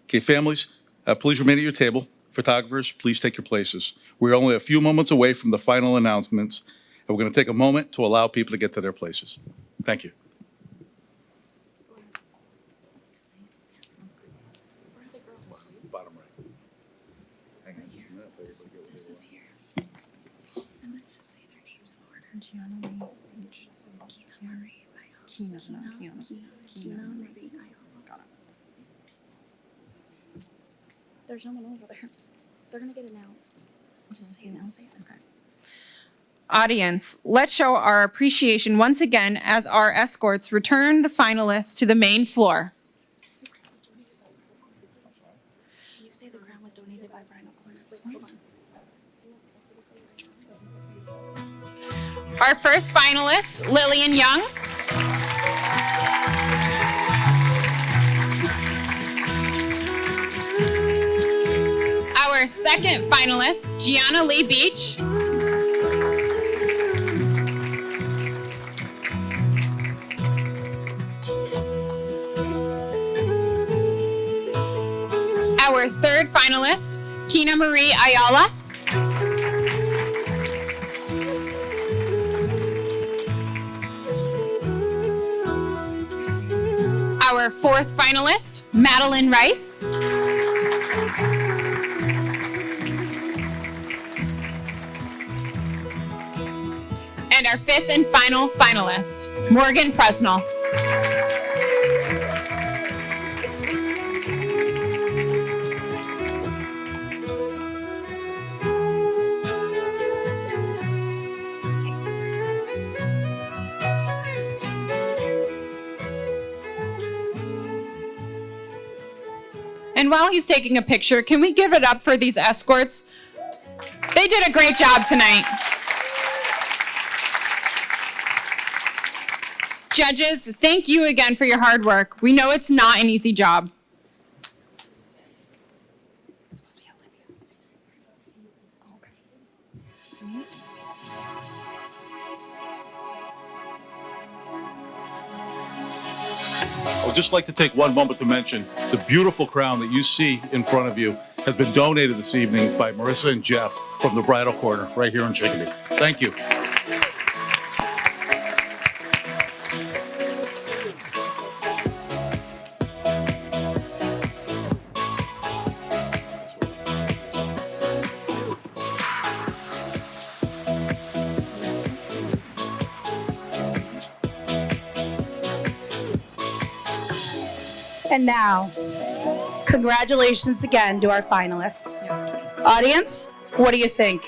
Okay, families, please remain at your table. Photographers, please take your places. We're only a few moments away from the final announcements, and we're going to take a moment to allow people to get to their places. Thank you. Bottom right. Hang on. This is here. And then just say their names in order. Gianna Lee, Keena Marie, Keena Marie. Got it. There's no one over there. They're going to get announced. Just say announce it. Okay. Audience, let's show our appreciation once again as our escorts return the finalists to the main floor. Can you say the crown was donated by Brian O'Connor? Wait, hold on. Our first finalist, Lillian Young. Our second finalist, Gianna Lee Beach. Our third finalist, Keena Marie Ayala. Our fourth finalist, Madeline Rice. And our fifth and final finalist, Morgan Presnell. And while he's taking a picture, can we give it up for these escorts? They did a great job tonight. Judges, thank you again for your hard work. We know it's not an easy job. I would just like to take one moment to mention the beautiful crown that you see in front of you has been donated this evening by Marissa and Jeff from the Bridal Corner right here in Chicopee. Thank you. And now, congratulations again to our finalists. Audience, what do you think?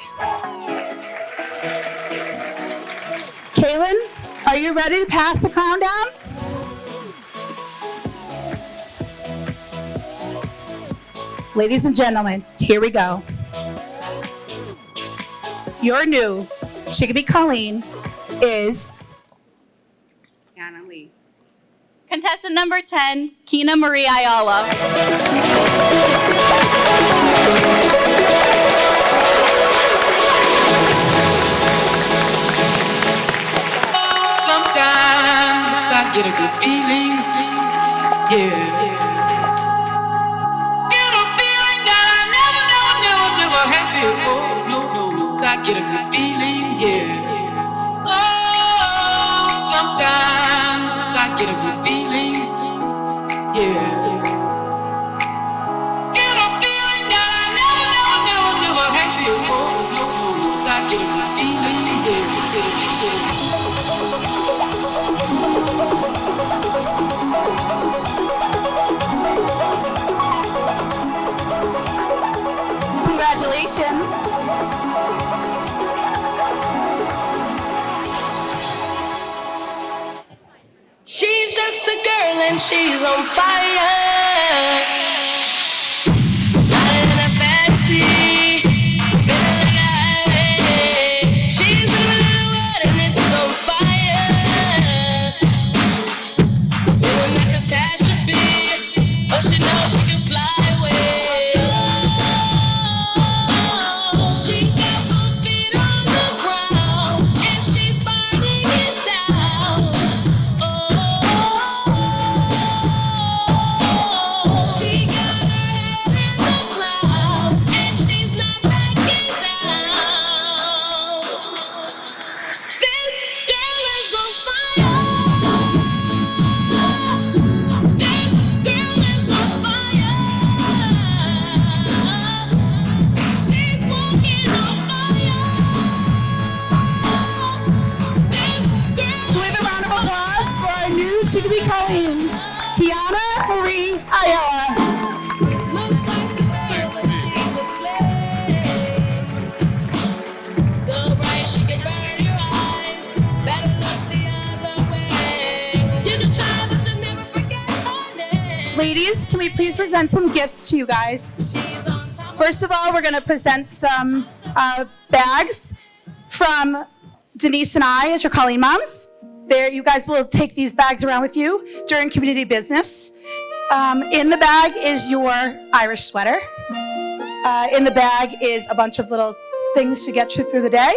Kaylin, are you ready to pass the crown down? Ladies and gentlemen, here we go. Your new Chicopee Colleen is Anna Lee. Contestant number 10, Kina Marie Ayala. Sometimes I get a good feeling, yeah. Get a feeling that I never had before. No, I get a good feeling, yeah. Oh, sometimes I get a good feeling, yeah. Get a feeling that I never had before. No, I get a good feeling, yeah. congratulations. She's just a girl and she's on fire. Riding in a fantasy, feeling like a highway. She's living in a world and it's on fire. Feeling like a catastrophe, but she knows she can fly away. She got both feet on the ground and she's burning it down. She got her head in the clouds and she's not backing down. This girl is on fire. This girl is on fire. She's walking on fire. Can we have a round of applause for our new Chicopee Colleen, Kiana Marie Ayala. Looks like a girl, but she's a flame. So bright she can burn your eyes. Better look the other way. You can try, but you'll never forget her name. Ladies, can we please present some gifts to you guys? First of all, we're going to present some bags from Denise and I as your Colleen moms. There, you guys will take these bags around with you during community business. In the bag is your Irish sweater. In the bag is a bunch of little things to get you through the day.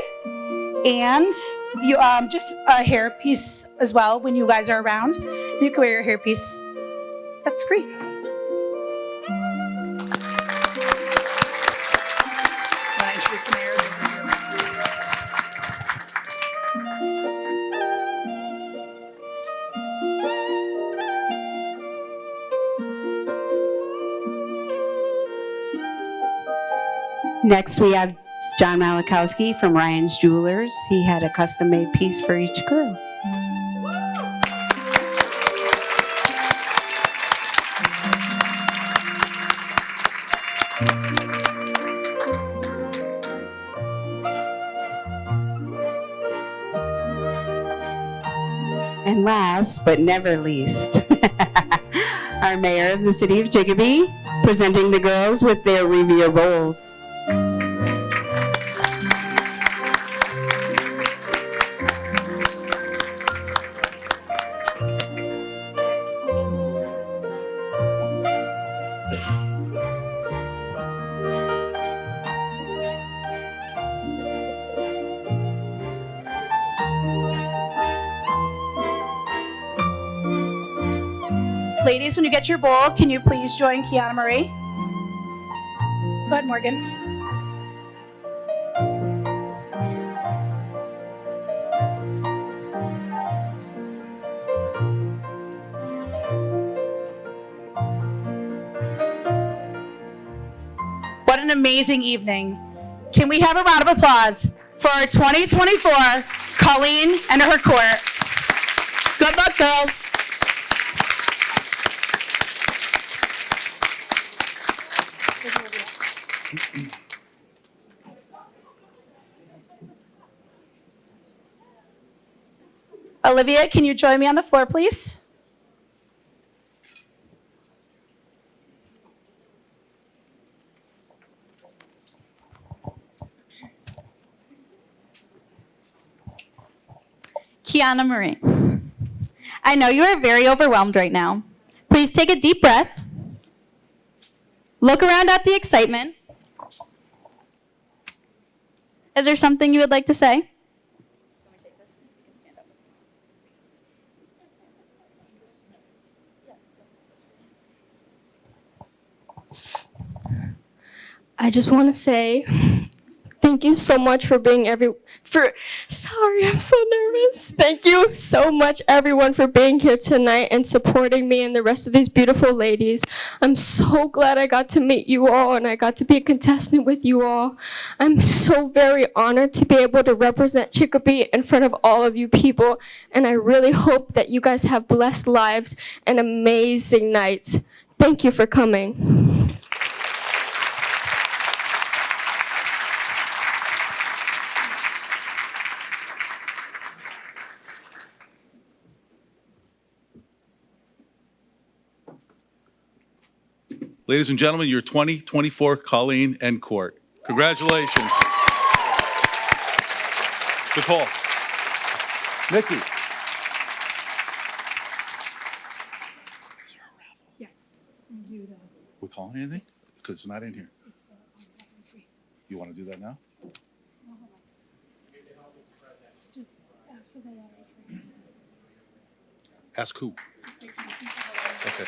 And you just a hairpiece as well when you guys are around. You can wear your hairpiece. That's great. Want to introduce the mayor? Next, we have John Malakowski from Ryan's Jewelers. He had a custom-made piece for each girl. And last but never least, our mayor of the city of Chicopee, Presenting the girls with their Revere bowls. Ladies, when you get your bowl, can you please join Kiana Marie? Go ahead, Morgan. What an amazing evening. Can we have a round of applause for our 2024 Colleen and her court? Good luck, girls. Olivia, can you join me on the floor, please? Kiana Marie, I know you are very overwhelmed right now. Please take a deep breath. Look around at the excitement. Is there something you would like to say? I just want to say thank you so much for being sorry, I'm so nervous. Thank you so much, everyone, for being here tonight and supporting me and the rest of these beautiful ladies. I'm so glad I got to meet you all and I got to be a contestant with you all. I'm so very honored to be able to represent Chicopee in front of all of you people, and I really hope that you guys have blessed lives and amazing nights. Thank you for coming. Ladies and gentlemen, your 2024 Colleen and Court. Congratulations. Nicole. Nikki. Yes. We calling anything? Because it's not in here. You want to do that now? Just ask for the letter. Ask who? Okay.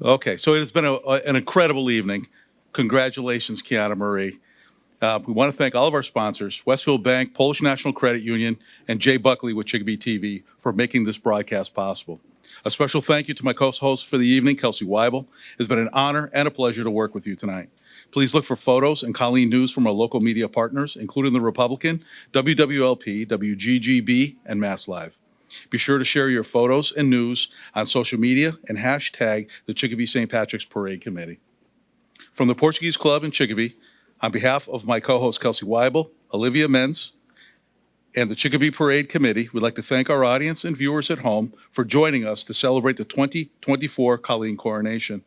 Okay, so it has been an incredible evening. Congratulations, Kiana Marie. We want to thank all of our sponsors, Westfield Bank, Polish National Credit Union, and Jay Buckley with Chicopee TV for making this broadcast possible. A special thank you to my co-host for the evening, Kelsey Weibel. It's been an honor and a pleasure to work with you tonight. Please look for photos and Colleen news from our local media partners, including The Republican, WWLP, WGGB, and Mass Live. Be sure to share your photos and news on social media and hashtag the Chicopee St. Patrick's Parade Committee. From the Portuguese Club in Chicopee, on behalf of my co-host Kelsey Weibel, Olivia Menz, and the Chicopee Parade Committee, we'd like to thank our audience and viewers at home for joining us to celebrate the 2024 Colleen Coronation.